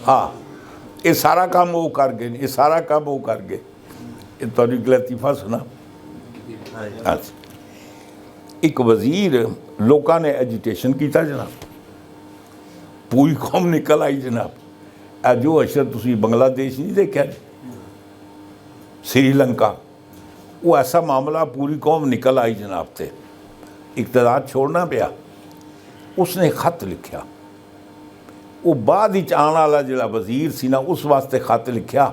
ہاں، یہ سارا کام وہ کر گئے، یہ سارا کام وہ کر گئے. یہ تو لطیفہ سنا. ایک وزیر لوکاں نے ایجیٹیشن کیتا جناب، پوری قوم نکل آئی جناب. اے جو اشر تسی بنگلہ دیش نہیں دیکھا جی، سری لنکا، وہ ایسا معاملہ پوری قوم نکل آئی جناب تے. اقتدار چھوڑنا پیا. اس نے خط لکھیا، وہ بعد ہی آنے والا جڑا وزیر سی نا اس واسطے خط لکھیا،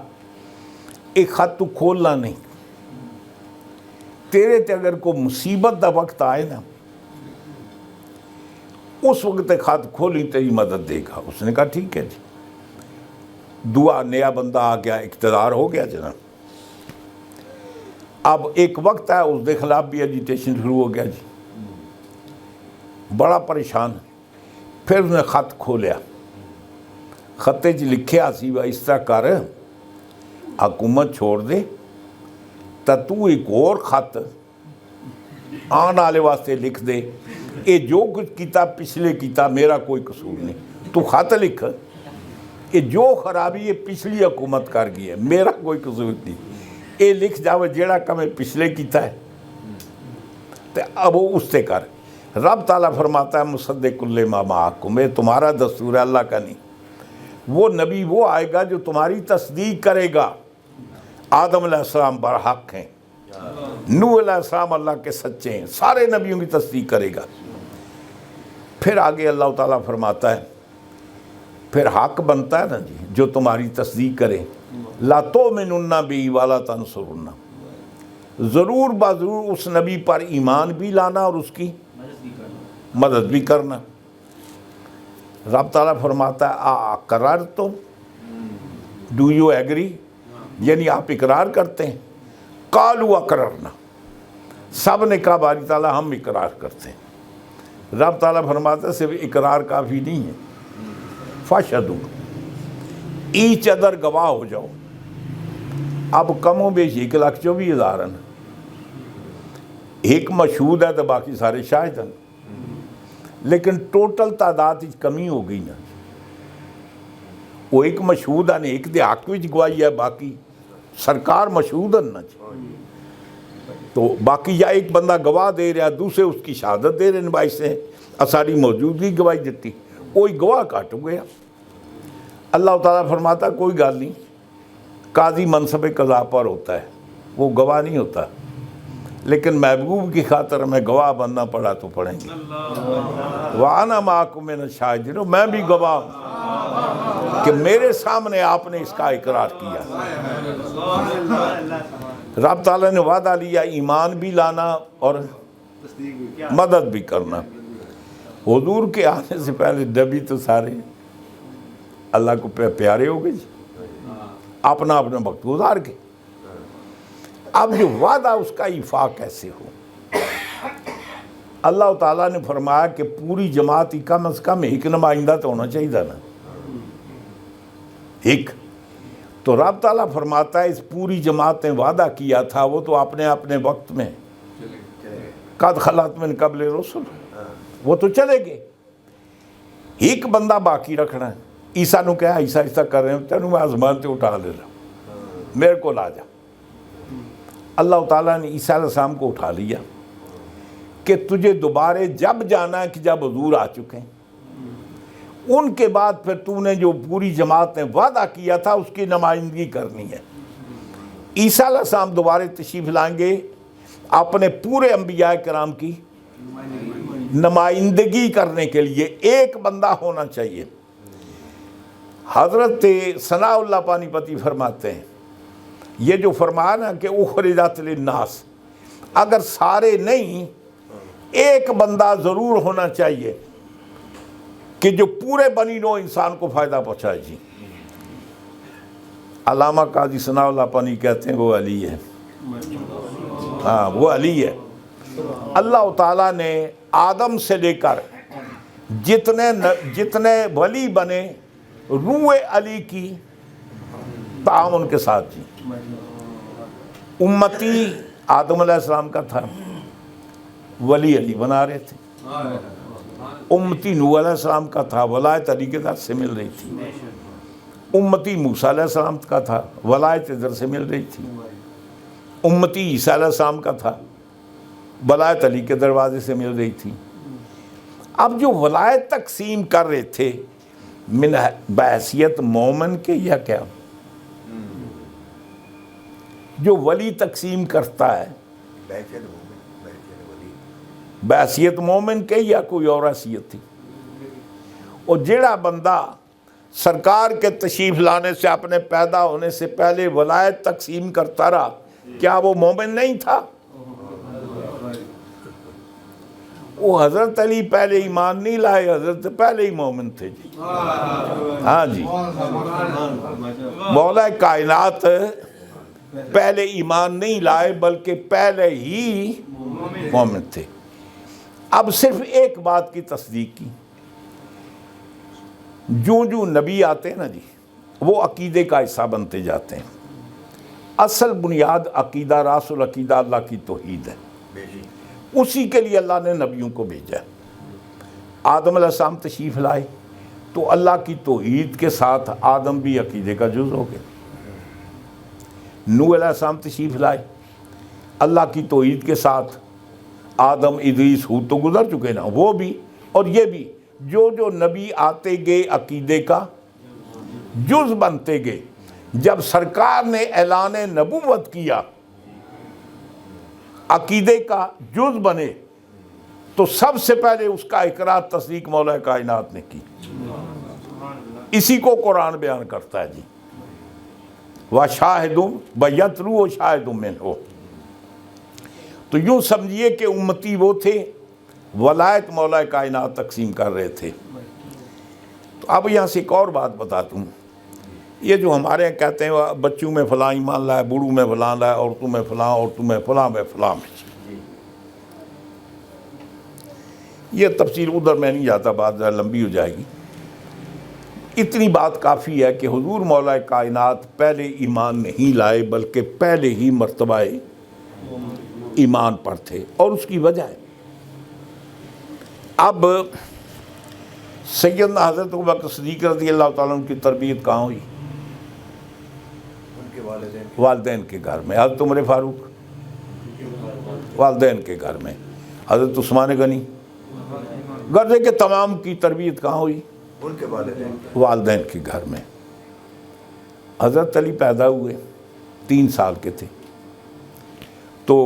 ایک خط تو کھولنا نہیں، تیرے تے اگر کوئی مصیبت دا وقت آئے نا اس وقت خط کھولی تیری مدد دے گا. اس نے کہا ٹھیک ہے جی. دعا، نیا بندہ آ گیا، اقتدار ہو گیا جناب. اب ایک وقت ہے اس دے خلاف بھی ایجیٹیشن شروع ہو گیا جی. بڑا پریشان. پھر اس نے خط کھولیا، خطے چ لکھیا سی وہ اس طرح کر، حکومت چھوڑ دے تو ایک اور خط آن والے واسطے لکھ دے، یہ جو کچھ کیتا پچھلے کیتا میرا کوئی قصور نہیں. تو خط لکھ، یہ جو خرابی یہ پچھلی حکومت کر گئی ہے میرا کوئی قصور نہیں. یہ لکھ جاوے جیڑا کم پچھلے کیتا ہے تو اب وہ اس سے کر. رب تعالیٰ فرماتا ہے مصدق لما معکم، یہ تمہارا دستور ہے، اللہ کا نہیں. وہ نبی وہ آئے گا جو تمہاری تصدیق کرے گا. آدم علیہ السلام برحق ہیں، نوح علیہ السلام اللہ کے سچے ہیں، سارے نبیوں کی تصدیق کرے گا. پھر آگے اللہ تعالیٰ فرماتا ہے پھر حق بنتا ہے نا جی جو تمہاری تصدیق کرے. لا تؤمنن بی ولا تنصرن، ضرور بضرور اس نبی پر ایمان بھی لانا اور اس کی مدد بھی کرنا. رب تعالیٰ فرماتا ہے اقررتم، ڈو یو ایگری، یعنی آپ اقرار کرتے ہیں. قالوا اقررنا، سب نے کہا باری تعالیٰ ہم اقرار کرتے ہیں. رب تعالیٰ فرماتا ہے صرف اقرار کافی نہیں ہے، فاشہدوا، ایچ ادر گواہ ہو جاؤ. اب کم و بیش 1,24,000 ہیں، ایک مشہود ہے تو باقی سارے شاہد ہیں، لیکن ٹوٹل تعداد کمی ہو گئی نا. وہ ایک مشہود ہے، ایک دے حق وچ گواہی ہے، باقی سرکار مشہود ہے نا. تو باقی یا ایک بندہ گواہ دے رہا، دوسرے اس کی شہادت دے رہے بھائی سے ساری موجودگی گواہی دیتی، کوئی گواہ کٹ گیا. اللہ تعالیٰ فرماتا کوئی گل نہیں، قاضی منصب قضا پر ہوتا ہے، وہ گواہ نہیں ہوتا، لیکن محبوب کی خاطر ہمیں گواہ بننا پڑا تو پڑیں گے. وَأَنَا مَعَكُم مِّنَ الشَّاهِدِينَ، میں بھی گواہ ہوں کہ میرے سامنے آپ نے اس کا اقرار کیا. رب تعالیٰ نے وعدہ لیا ایمان بھی لانا اور مدد بھی کرنا. حضور کے آنے سے پہلے نبی تو سارے اللہ کو پیارے ہو گئے جی، اپنا اپنا وقت گزار کے. اب جو وعدہ اس کا ایفا کیسے ہو؟ اللہ تعالیٰ نے فرمایا کہ پوری جماعت ہی کم از کم ایک نمائندہ تو ہونا چاہیے نا، ایک. تو رب تعالیٰ فرماتا ہے اس پوری جماعت نے وعدہ کیا تھا وہ تو اپنے اپنے وقت میں قد خلت من قبل رسل، وہ تو چلے گئے. ایک بندہ باقی رکھنا ہے. عیسیٰ نے کہا عیسیٰ ایسا کر رہے ہیں تینوں میں آسمان سے اٹھا لے رہا، میرے کو لا جا. اللہ تعالیٰ نے عیسیٰ علیہ السلام کو اٹھا لیا کہ تجھے دوبارہ جب جانا ہے کہ جب حضور آ چکے ہیں. ان کے بعد پھر تو نے جو پوری جماعت نے وعدہ کیا تھا اس کی نمائندگی کرنی ہے. عیسیٰ علیہ السلام دوبارہ تشریف لائیں گے اپنے پورے انبیاء کرام کی نمائندگی کرنے کے لیے ایک بندہ ہونا چاہیے. حضرت ثناء اللہ پانی پتی فرماتے ہیں یہ جو فرمایا نا کہ اخرجت للناس، اگر سارے نہیں ایک بندہ ضرور ہونا چاہیے کہ جو پورے بنی نوع انسان کو فائدہ پہنچائے جی. علامہ قاضی ثناء اللہ پانی کہتے ہیں وہ علی ہے. ہاں وہ علی ہے. اللہ تعالیٰ نے آدم سے لے کر جتنے ولی بنے روح علی کی تعاون کے ساتھ جی. امتی آدم علیہ السلام کا تھا، ولی علی بنا رہے تھے. امتی نوح علیہ السلام کا تھا، ولایت علی کے ساتھ سے مل رہی تھی. امتی موسیٰ علیہ السلام کا تھا، ولایت ادھر سے مل رہی تھی. امتی عیسیٰ علیہ السلام کا تھا، ولایت علی کے دروازے سے مل رہی تھی. اب جو ولایت تقسیم کر رہے تھے من بحیثیت مومن کے یا کیا؟ جو ولی تقسیم کرتا ہے بحیثیت مومن کے یا کوئی اور حیثیت تھی؟ اور جیڑا بندہ سرکار کے تشریف لانے سے اپنے پیدا ہونے سے پہلے ولایت تقسیم کرتا رہا، کیا وہ مومن نہیں تھا؟ وہ حضرت علی پہلے ایمان نہیں لائے، حضرت پہلے ہی مومن تھے جی. ہاں جی، مولا کائنات پہلے ایمان نہیں لائے بلکہ پہلے ہی مومن تھے. اب صرف ایک بات کی تصدیق کی، جو نبی آتے ہیں نا جی وہ عقیدے کا حصہ بنتے جاتے ہیں. اصل بنیاد عقیدہ، راس العقیدہ اللہ کی توحید ہے، اسی کے لیے اللہ نے نبیوں کو بھیجا. آدم علیہ السلام تشریف لائے تو اللہ کی توحید کے ساتھ آدم بھی عقیدے کا جز ہو گئے. نوح علیہ السلام تشریف لائے، اللہ کی توحید کے ساتھ آدم، ادریس، ہود تو گزر چکے نا، وہ بھی اور یہ بھی. جو نبی آتے گئے عقیدے کا جز بنتے گئے. جب سرکار نے اعلان نبوت کیا عقیدے کا جز بنے تو سب سے پہلے اس کا اقرار تصدیق مولا کائنات نے کی. اسی کو قرآن بیان کرتا ہے جی، وَشَاهِدٌ بَيَتْلُو وَشَاهِدٌ مِّنْهُ. تو یوں سمجھیے کہ امتی وہ تھے ولایت مولا کائنات تقسیم کر رہے تھے. تو اب یہاں سے ایک اور بات بتاتا ہوں. یہ جو ہمارے یہاں کہتے ہیں بچوں میں فلاں ایمان لائے، بوڑھوں میں فلاں لائے، عورتوں میں فلاں، عورتوں میں فلاں میں فلاں میں، یہ تفصیل ادھر میں نہیں جاتا، بات لمبی ہو جائے گی. اتنی بات کافی ہے کہ حضور مولا کائنات پہلے ایمان نہیں لائے بلکہ پہلے ہی مرتبہ ایمان پر تھے، اور اس کی وجہ ہے. اب سیدنا حضرت ابوبکر صدیق رضی اللہ تعالیٰ عنہ کی تربیت کہاں ہوئی؟ ان کے والدین کے گھر میں. حضرت عمر فاروق والدین کے گھر میں، حضرت عثمان غنی، گردے کے تمام کی تربیت کہاں ہوئی؟ ان کے والدین کے گھر میں. حضرت علی پیدا ہوئے 3 سال کے تھے تو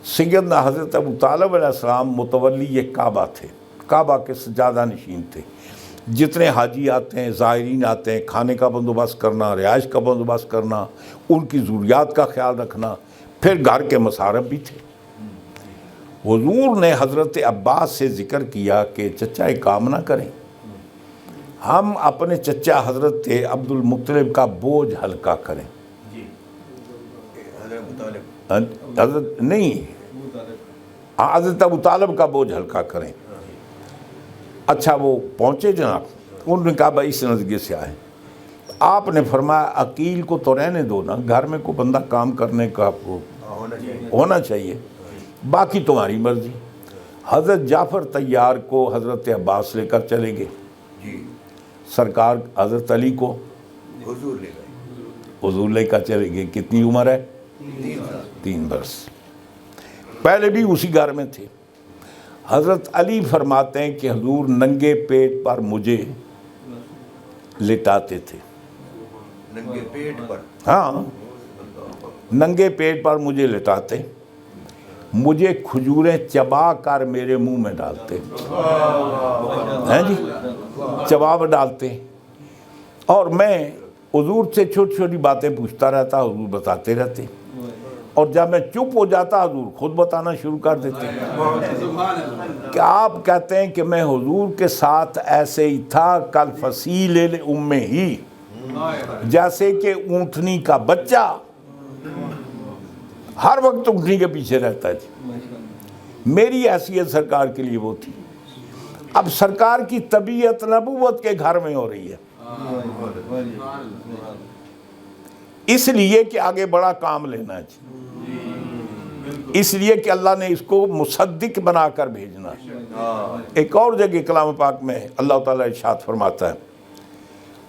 سیدنا حضرت ابو طالب علیہ السلام متولی یہ کعبہ تھے، کعبہ کے سجادہ نشین تھے. جتنے حاجی آتے ہیں، زائرین آتے ہیں، کھانے کا بندوبست کرنا، رہائش کا بندوبست کرنا، ان کی ضروریات کا خیال رکھنا، پھر گھر کے مصارف بھی تھے. حضور نے حضرت عباس سے ذکر کیا کہ چچا ایک کام نہ کریں، ہم اپنے چچا حضرت عبد المطلب کا بوجھ ہلکا کریں. حضرت نہیں، حضرت ابو طالب کا بوجھ ہلکا کریں. اچھا وہ پہنچے جناب، انہوں نے کہا بھائی اس نظریے سے آئے. آپ نے فرمایا عقیل کو تو رہنے دو نا، گھر میں کوئی بندہ کام کرنے کا ہونا چاہیے، باقی تمہاری مرضی. حضرت جعفر طیار کو حضرت عباس لے کر چلے گئے، سرکار حضرت علی کو حضور لے کر چلے گئے. کتنی عمر ہے؟ 3 برس. پہلے بھی اسی گھر میں تھے. حضرت علی فرماتے ہیں کہ حضور ننگے پیٹ پر مجھے لٹاتے تھے. ننگے پیٹ پر؟ ہاں، ننگے پیٹ پر مجھے لٹاتے، مجھے کھجوریں چبا کر میرے منہ میں ڈالتے ہیں جی، چبا کر ڈالتے، اور میں حضور سے چھوٹی چھوٹی باتیں پوچھتا رہتا، حضور بتاتے رہتے، اور جب میں چپ ہو جاتا حضور خود بتانا شروع کر دیتے. کہ آپ کہتے ہیں کہ میں حضور کے ساتھ ایسے ہی تھا کل فصیل ام ہی، جیسے کہ اونٹنی کا بچہ ہر وقت اونٹنی کے پیچھے رہتا ہے جی. میری حیثیت سرکار کے لیے وہ تھی. اب سرکار کی طبیعت نبوت کے گھر میں ہو رہی ہے، اس لیے کہ آگے بڑا کام لینا ہے، اس لیے کہ اللہ نے اس کو مصدق بنا کر بھیجنا ہے. ایک اور جگہ کلام پاک میں اللہ تعالیٰ ارشاد فرماتا ہے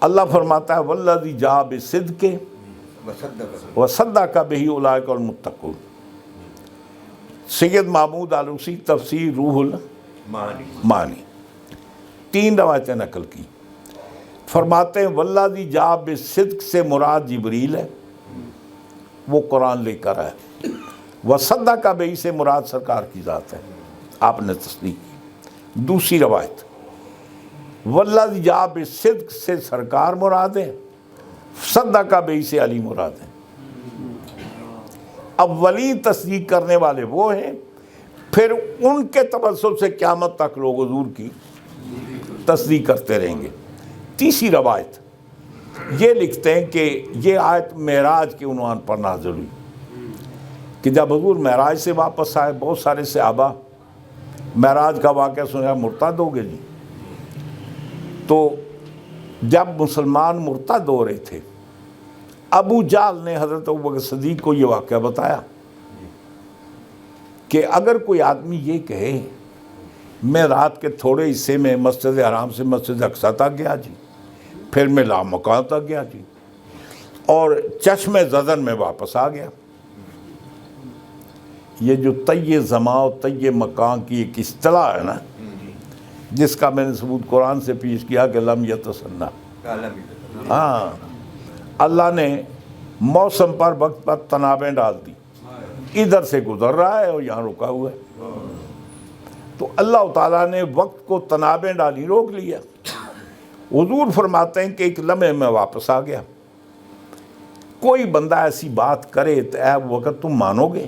اللہ فرماتا ہے والذی جاء بالصدق وصدق وصدق بہ اولئک المتقون۔ سید محمود آلوسی تفسیر روح المعانی 3 روایتیں نقل کی، فرماتے ہیں والذی جاء بالصدق سے مراد جبریل ہے، وہ قرآن لے کر آئے، وصدق بہ سے مراد سرکار کی ذات ہے، آپ نے تصدیق کی۔ دوسری روایت والذی جاء بالصدق سے سرکار مراد ہے، صدق بہ سے علی مراد ہے۔ اولین تصدیق کرنے والے وہ ہیں، پھر ان کے توسل سے قیامت تک لوگ حضور کی تصدیق کرتے رہیں گے۔ تیسری روایت یہ لکھتے ہیں کہ یہ آیت معراج کے عنوان پر نازل ہوئی کہ جب حضور معراج سے واپس آئے، بہت سارے صحابہ معراج کا واقعہ سنا مرتد ہو گئے جی۔ تو جب مسلمان مرتد ہو رہے تھے، ابو جہل نے حضرت ابوبکر صدیق کو یہ واقعہ بتایا کہ اگر کوئی آدمی یہ کہے میں رات کے تھوڑے حصے میں مسجد حرام سے مسجد اقصیٰ تک گیا جی، پھر میں لامکان تک گیا جی، اور چشم زدن میں واپس آ گیا، یہ جو طی زمان و طی مکان کی ایک اصطلاح ہے نا، جس کا میں نے ثبوت قرآن سے پیش کیا کہ لم یتسنہ، ہاں اللہ نے موسم پر وقت پر تنابیں ڈال دی، ادھر سے گزر رہا ہے اور یہاں رکا ہوا ہے، تو اللہ تعالیٰ نے وقت کو تنابیں ڈالی، روک لیا۔ حضور فرماتے ہیں کہ ایک لمحے میں واپس آ گیا۔ کوئی بندہ ایسی بات کرے تو اے وقت تم مانو گے؟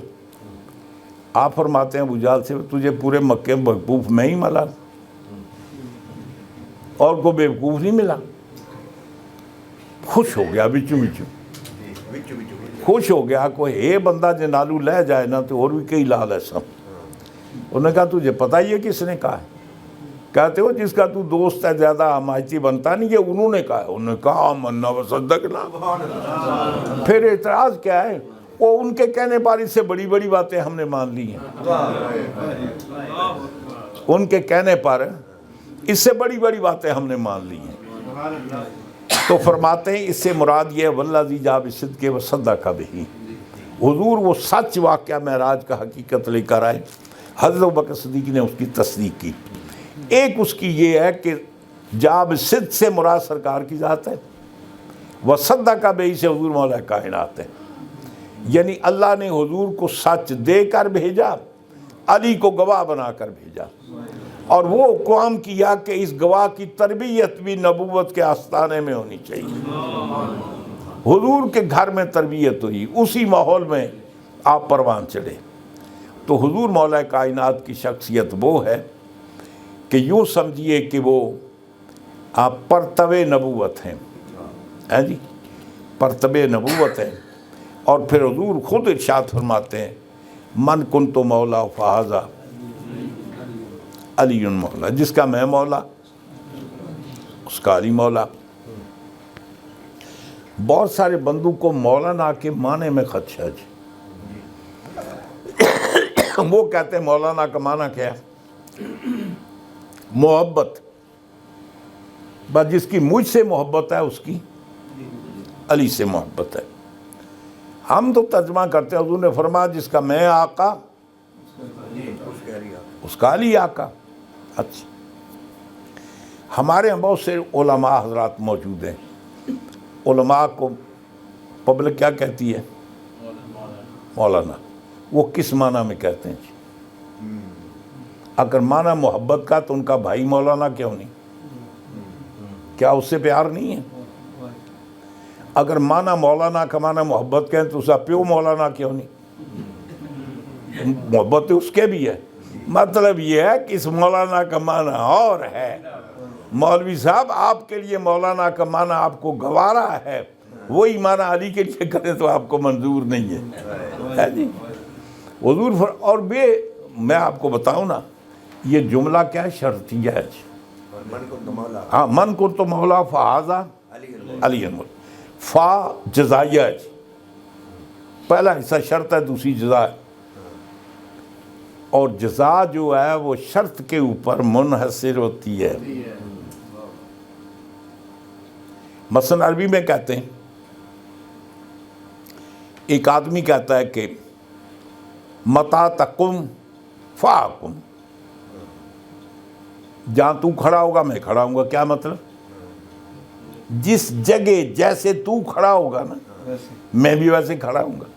آپ فرماتے ہیں ابو جہل سے تجھے پورے مکے میں بیوقوف میں ہی ملا، اور کوئی بیوقوف نہیں ملا۔ خوش ہو گیا بچو خوش ہو گیا، کوئی اے بندہ جے نالو لے جائے نا تو اور بھی کئی لال ایسا۔ انہوں نے کہا تجھے پتہ ہی ہے کس نے کہا ہے؟ کہتے ہو جس کا تو دوست ہے زیادہ حمایتی بنتا نہیں، یہ انہوں نے کہا ہے۔ انہوں نے کہا آمنا وصدقنا۔ پھر اعتراض کیا ہے؟ وہ ان کے کہنے پر اس سے بڑی بڑی باتیں ہم نے مان لی ہیں، ان کے کہنے پر اس سے بڑی بڑی باتیں ہم نے مان لی ہیں۔ تو فرماتے ہیں اس سے مراد یہ والذی جاء بالصدق وصدق بہ، حضور وہ سچ واقعہ معراج کا حقیقت لے کر آئے، حضرت ابوبکر صدیق نے اس کی تصدیق کی۔ ایک اس کی یہ ہے کہ جاء بالصدق سے مراد سرکار کی ذات ہے، وصدق بہ سے حضور مولا کائنات ہے، یعنی اللہ نے حضور کو سچ دے کر بھیجا، علی کو گواہ بنا کر بھیجا، اور وہ قوم کیا کہ اس گواہ کی تربیت بھی نبوت کے آستانے میں ہونی چاہیے۔ حضور کے گھر میں تربیت ہوئی، اسی ماحول میں آپ پروان چڑھے۔ تو حضور مولا کائنات کی شخصیت وہ ہے کہ یوں سمجھیے کہ وہ آپ پرتو نبوت ہیں جی، پرتو نبوت ہے۔ اور پھر حضور خود ارشاد فرماتے ہیں من کنت مولا فہذا علی مولا، جس کا میں مولا اس کا علی مولا۔ بہت سارے بندوں کو مولانا کے معنی میں خدشہ جی، وہ کہتے ہیں مولانا کا معنی کیا ہے؟ محبت، بس جس کی مجھ سے محبت ہے اس کی علی سے محبت ہے۔ ہم تو ترجمہ کرتے ہیں، حضور نے فرمایا جس کا میں آقا اس کا علی آقا۔ اچھا، ہمارے یہاں بہت سے علماء حضرات موجود ہیں، علماء کو پبلک کیا کہتی ہے؟ مولانا۔ وہ کس معنی میں کہتے ہیں جی؟ اگر معنی محبت کا تو ان کا بھائی مولانا کیوں نہیں؟ کیا اس سے پیار نہیں ہے؟ اگر معنی مولانا کا معنی محبت کہیں تو اس کا پیو مولانا کیوں نہیں؟ محبت اس کے بھی ہے، مطلب یہ ہے کہ اس مولانا کا معنی اور ہے۔ مولوی صاحب آپ کے لیے مولانا کا معنی آپ کو گوارا ہے، وہی معنی علی کے لیے کریں تو آپ کو منظور نہیں ہے جی۔ حضور اور بھی میں آپ کو بتاؤں نا، یہ جملہ کیا ہے؟ شرطیہ ہے جی۔ ہاں، من کو تو مولا فہذا علی مولا، فا جزائیہ ہے جی، پہلا حصہ شرط ہے، دوسری جزا ہے، اور جزا جو ہے وہ شرط کے اوپر منحصر ہوتی ہے۔ مثلاً عربی میں کہتے ہیں، ایک آدمی کہتا ہے کہ متا تقم فاقم، جہاں تو کھڑا ہوگا میں کھڑا ہوں گا. کیا مطلب؟ جس جگہ جیسے تو کھڑا ہوگا نا میں بھی ویسے کھڑا ہوں گا.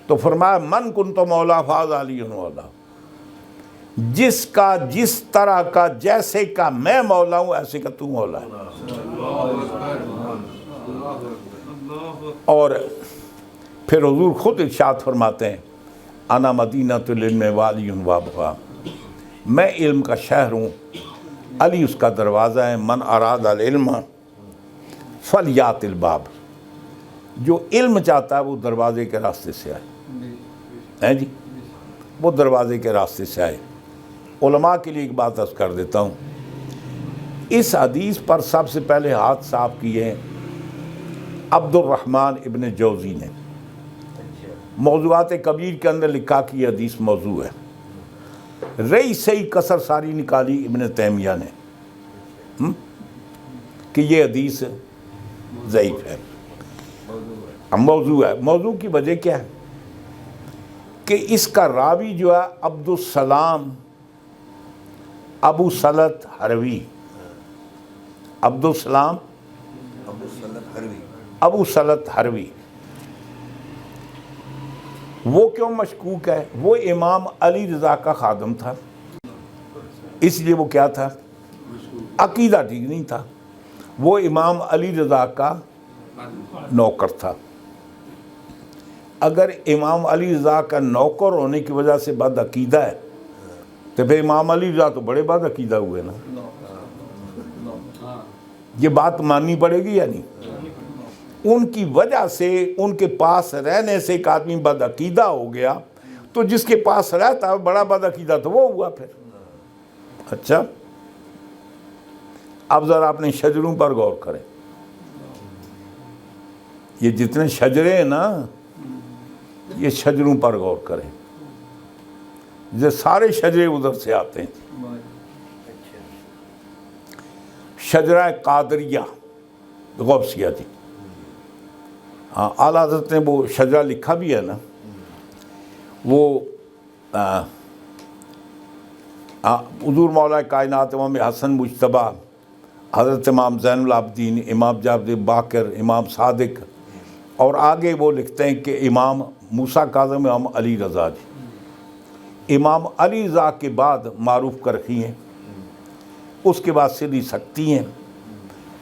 تو فرمایا من کنت مولا فاز علی مولا، جس کا جس طرح کا جیسے کا میں مولا ہوں ایسے کا تو مولا ہے. اور پھر حضور خود ارشاد فرماتے ہیں انا مدینۃ العلم والی وابها، میں علم کا شہر ہوں، علی اس کا دروازہ ہے. من اراد العلم فلیات الباب، جو علم چاہتا ہے وہ دروازے کے راستے سے آئے. ہیں جی، وہ دروازے کے راستے سے آئے. علماء کے لیے ایک بات عرض کر دیتا ہوں، اس حدیث پر سب سے پہلے ہاتھ صاف کیے عبد الرحمن ابن جوزی نے. موضوعات کبیر کے اندر لکھا کہ یہ حدیث موضوع ہے. رئی سئی کسر ساری نکالی ابن تیمیہ نے کہ یہ حدیث ضعیف ہے، موضوع ہے. موضوع کی وجہ کیا ہے کہ اس کا راوی جو ہے عبد السلام ابو سلط حروی، عبد السلام ابو سلط حروی. وہ کیوں مشکوک ہے؟ وہ امام علی رضا کا خادم تھا، اس لیے وہ کیا تھا؟ عقیدہ ٹھیک نہیں تھا. وہ امام علی رضا کا نوکر تھا. اگر امام علی رضا کا نوکر ہونے کی وجہ سے بد عقیدہ ہے تو پھر امام علی رضا تو بڑے بد عقیدہ ہوئے نا. یہ بات ماننی پڑے گی یا نہیں؟ ان کی وجہ سے، ان کے پاس رہنے سے ایک آدمی بد عقیدہ ہو گیا، تو جس کے پاس رہتا بڑا بد عقیدہ تو وہ ہوا پھر. اچھا، اب ذرا اپنے شجروں پر غور کریں. یہ جتنے شجرے ہیں نا، یہ شجروں پر غور کریں. یہ سارے شجرے ادھر سے آتے ہیں. شجرہ قادریہ غوثیہ جی، ہاں اعلیٰ حضرت نے وہ شجرہ لکھا بھی ہے نا. وہ حضور مولا کائنات امام حسن مجتبیٰ، حضرت امام زین العابدین، امام جعفر باقر، امام صادق، اور آگے وہ لکھتے ہیں کہ امام موسیٰ کاظم، امام علی رضا جی. امام علی رضا کے بعد معروف کرخی ہیں، اس کے بعد سری سکتی ہیں،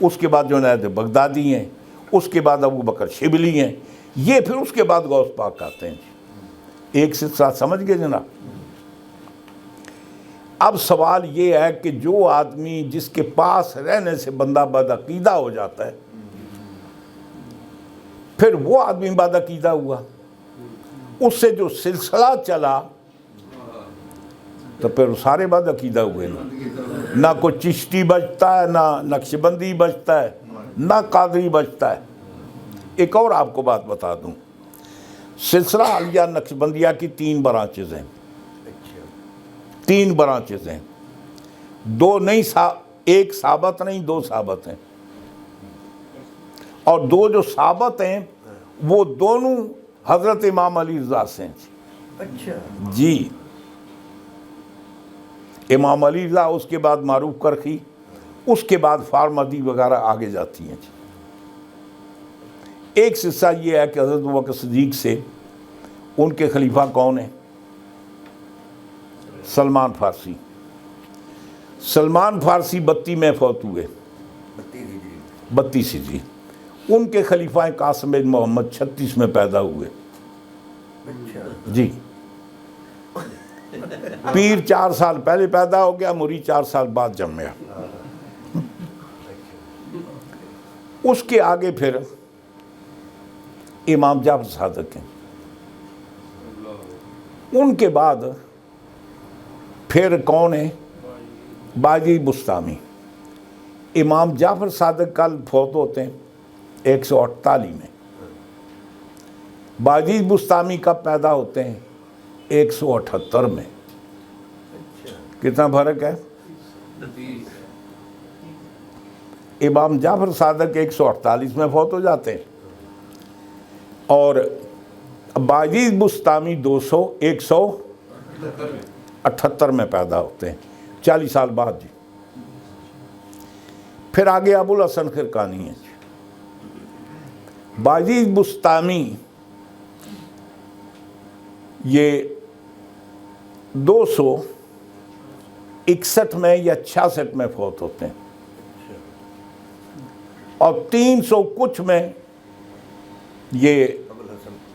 اس کے بعد جنید بغدادی ہیں، اس کے بعد ابو بکر شبلی ہیں، یہ پھر اس کے بعد غوث پاک آتے ہیں. ایک سے ساتھ سمجھ گئے جناب؟ اب سوال یہ ہے کہ جو آدمی جس کے پاس رہنے سے بندہ بد عقیدہ ہو جاتا ہے، پھر وہ آدمی بد عقیدہ ہوا، اس سے جو سلسلہ چلا تو پھر سارے بد عقیدہ ہوئے نا. نہ کوئی چشتی بچتا ہے، نہ نقشبندی بچتا ہے، نہ قادری بچتا ہے. ایک اور آپ کو بات بتا دوں، سلسلہ عالیہ نقشبندیہ کی 3 برانچز ہیں. 3 برانچز ہیں، 2 نہیں، ایک ثابت نہیں، 2 ثابت ہیں. اور 2 جو ثابت ہیں وہ دونوں حضرت امام علی رضا سے ہیں. جی، امام علی رضا، اس کے بعد معروف کرخی، اس کے بعد فارمدی وغیرہ آگے جاتی ہیں. ایک سلسلہ یہ ہے کہ حضرت ابوبکر صدیق سے ان کے خلیفہ کون ہیں؟ سلمان فارسی. سلمان فارسی 32 میں فوت ہوئے، 32 ہجری. ان کے خلیفہ قاسم بن محمد 36 میں پیدا ہوئے. جی، پیر 4 سال پہلے پیدا ہو گیا، مرید 4 سال بعد جمع. اس کے آگے پھر امام جعفر صادق ہیں. ان کے بعد پھر کون ہے؟ باجی بستامی. امام جعفر صادق کل فوت ہوتے ہیں 148 میں. باجی بستامی کب پیدا ہوتے ہیں؟ 178 میں. کتنا فرق ہے؟ امام جعفر صادق 148 میں فوت ہو جاتے ہیں اور باجید بستامی 178 میں پیدا ہوتے ہیں، 40 سال بعد جی۔ پھر آگے ابو الحسن خرقانی ہیں جی۔ باجید بستامی یہ 261 میں یا 66 میں فوت ہوتے ہیں اور 300 کچھ میں یہ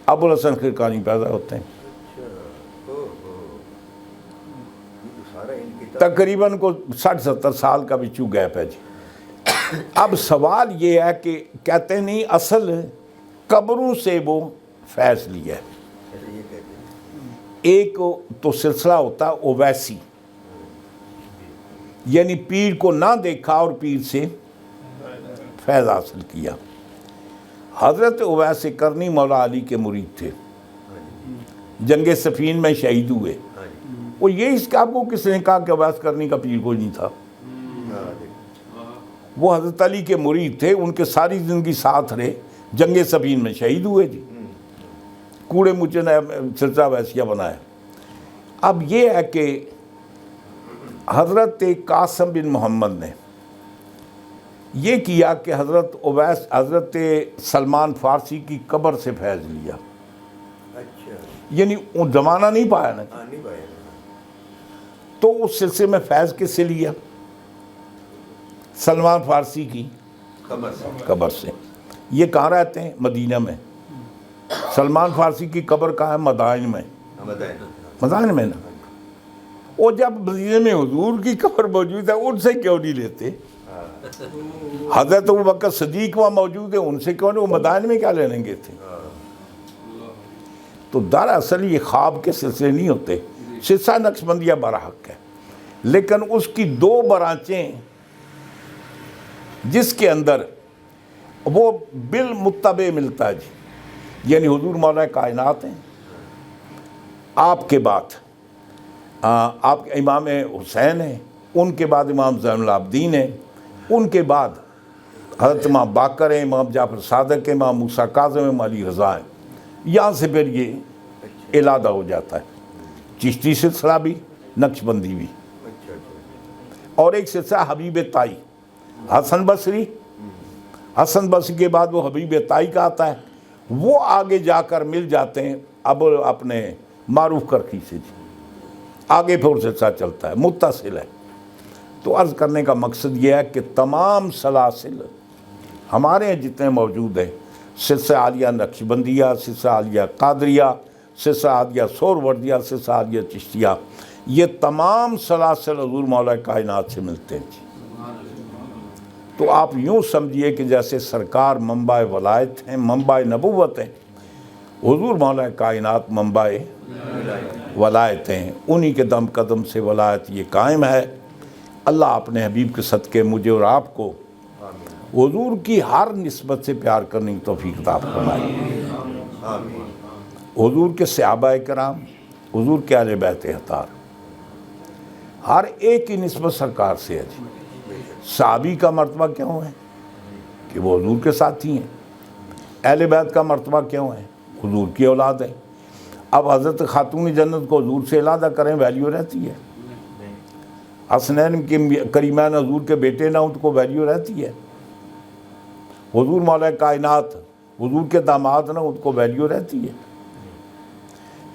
ابو الحسن خرقانی پیدا ہوتے ہیں۔ تقریباً کو 60-70 سال کا بھی چو گیپ ہے جی۔ اب سوال یہ ہے کہ کہتے نہیں اصل قبروں سے وہ فیض لیا ہے۔ ایک تو سلسلہ ہوتا ہے اویسی، یعنی پیر کو نہ دیکھا اور پیر سے فیض حاصل کیا۔ حضرت اویس کرنی مولا علی کے مرید تھے، جنگ صفین میں شہید ہوئے۔ وہ یہ اس کا آپ کو کس نے کہا کہ اویس کرنی کا پیر کوئی نہیں تھا؟ وہ حضرت علی کے مرید تھے، ان کے ساری زندگی ساتھ رہے، جنگ صفین میں شہید ہوئے جی۔ کوڑے مچے نے سلسلہ ویسیہ بنایا۔ اب یہ ہے کہ حضرت قاسم بن محمد نے یہ کیا کہ حضرت سلمان فارسی کی قبر سے فیض لیا، یعنی وہ زمانہ نہیں پایا نا، تو اس سلسلے میں فیض کس سے لیا؟ سلمان فارسی کی قبر سے۔ یہ کہاں رہتے ہیں؟ مدینہ میں۔ سلمان فارسی کی قبر کہاں ہے؟ مدائن میں۔ مدائن میں نا۔ وہ جب مدینہ میں حضور کی قبر موجود ہے ان سے کیوں نہیں لیتے؟ حضرت ابوبکر صدیق وہاں موجود ہے، ان سے کیوں نہیں؟ وہ مدائن میں کیا لینے گے تھے؟ تو دراصل یہ خواب کے سلسلے نہیں ہوتے۔ سلسلہ نقشبندیہ برحق ہے، لیکن اس کی 2 برانچیں جس کے اندر وہ بالمتبع ملتا ہے جی، یعنی حضور مولا کائنات ہیں، آپ کے بعد آپ کے امام حسین ہیں، ان کے بعد امام زین العابدین ہیں، ان کے بعد حضرت امام باقر ہیں، امام جعفر صادق ہیں، امام موسیٰ کاظم ہیں، امام علی رضا ہیں۔ یہاں سے پھر یہ علادہ ہو جاتا ہے، چشتی سلسلہ بھی، نقشبندی بھی، اور ایک سلسلہ حبیب تائی، حسن بصری کے بعد وہ حبیب تائی کا آتا ہے، وہ آگے جا کر مل جاتے ہیں اب اپنے معروف کرخی سے جی، آگے پھر سلسلہ چلتا ہے، متصل ہے۔ تو عرض کرنے کا مقصد یہ ہے کہ تمام سلاسل ہمارے جتنے موجود ہیں، سلسلہ عالیہ نقشبندیہ، سلسلہ عالیہ قادریہ، سلسلہ عالیہ سہروردیہ، سلسلہ عالیہ چشتیہ، یہ تمام سلاسل حضور مولا کائنات سے ملتے ہیں جی۔ تو آپ یوں سمجھیے کہ جیسے سرکار منبع ولایت ہیں، منبع نبوت ہیں، حضور مولا کائنات منبع ولایت ہیں، انہی کے دم قدم سے ولایت یہ قائم ہے۔ اللہ اپنے حبیب کے صدقے مجھے اور آپ کو حضور کی ہر نسبت سے پیار کرنے کی توفیق عطا فرمائے۔ حضور کے صحابہ کرام، حضور کے اہل بیت اطہار، ہر ایک کی نسبت سرکار سے ہے جی۔ صحابی کا مرتبہ کیوں ہے؟ کہ وہ حضور کے ساتھی ہیں۔ اہل بیت کا مرتبہ کیوں ہے؟ حضور کی اولاد ہے۔ اب حضرت خاتون جنت کو حضور سے علادہ کریں، ویلیو رہتی ہے؟ حسنین کے کریمین حضور کے بیٹے نہ ان کو ویلیو رہتی ہے؟ حضور مولا کائنات حضور کے داماد نہ ان کو ویلیو رہتی ہے؟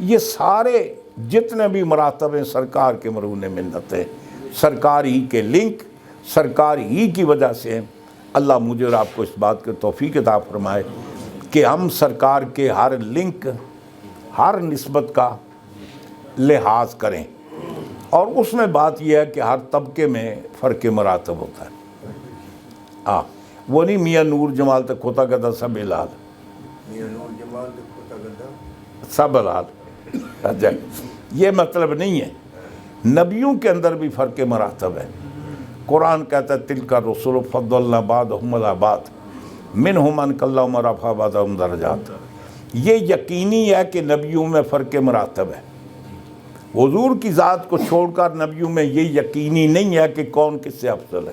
یہ سارے جتنے بھی مراتب ہیں سرکار کے مرہون منت ہیں، سرکار ہی کے لنک، سرکار ہی کی وجہ سے اللہ مجھے اور آپ کو اس بات کے توفیق عطا فرمائے کہ ہم سرکار کے ہر لنک، ہر نسبت کا لحاظ کریں۔ اور اس میں بات یہ ہے کہ ہر طبقے میں فرق مراتب ہوتا ہے۔ وہ نہیں میاں نور جمال تک کھوتا گدا سب الال، سب الال، یہ مطلب نہیں ہے۔ نبیوں کے اندر بھی فرق مراتب ہے۔ قرآن کہتا ہے تلک الرسل فضلنا بعضهم علی بعض منہم من کلم ورفع بعضهم درجات۔ یہ یقینی ہے کہ نبیوں میں فرق مراتب ہے۔ حضور کی ذات کو چھوڑ کر نبیوں میں یہ یقینی نہیں ہے کہ کون کس سے افضل ہے۔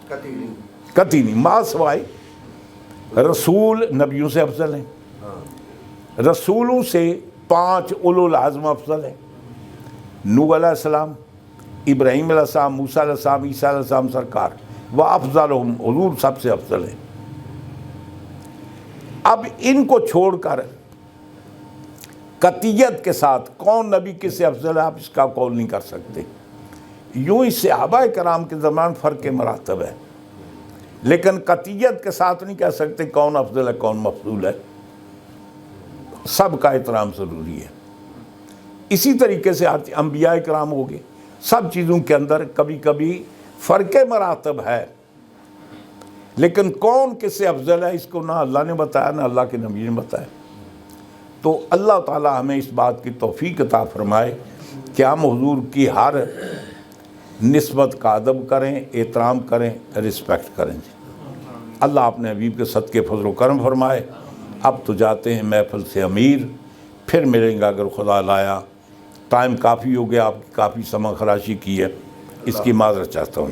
قطعی نہیں، ما سوائے رسول نبیوں سے افضل ہیں، رسولوں سے 5 اولو العزم افضل ہیں، نوح علیہ السلام، ابراہیم علیہ السلام، موسیٰ علیہ السلام، عیسیٰ علیہ السلام سرکار، وَأَفْضَلُهُمْ، حضور سب سے افضل ہیں۔ اب ان کو چھوڑ کر قطعیت کے ساتھ کون نبی کس سے افضل ہے آپ اس کا قول نہیں کر سکتے۔ یوں ہی صحابہ کرام کے زمان فرق مراتب ہے، لیکن قطعیت کے ساتھ نہیں کہہ سکتے کون افضل ہے کون مفضول ہے، سب کا احترام ضروری ہے۔ اسی طریقے سے انبیاء کرام ہو گئے، سب چیزوں کے اندر کبھی کبھی فرق مراتب ہے، لیکن کون کس سے افضل ہے اس کو نہ اللہ نے بتایا نہ اللہ کے نبی نے بتایا۔ تو اللہ تعالی ہمیں اس بات کی توفیق عطا فرمائے کہ ہم حضور کی ہر نسبت کا ادب کریں، احترام کریں، رسپیکٹ کریں۔ اللہ اپنے حبیب کے صدقے فضل و کرم فرمائے۔ اب تو جاتے ہیں محفل سے امیر، پھر ملیں گا اگر خدا لایا۔ ٹائم کافی ہو گیا، آپ کی کافی سمع خراشی کی ہے، اس کی معذرت چاہتا ہوں۔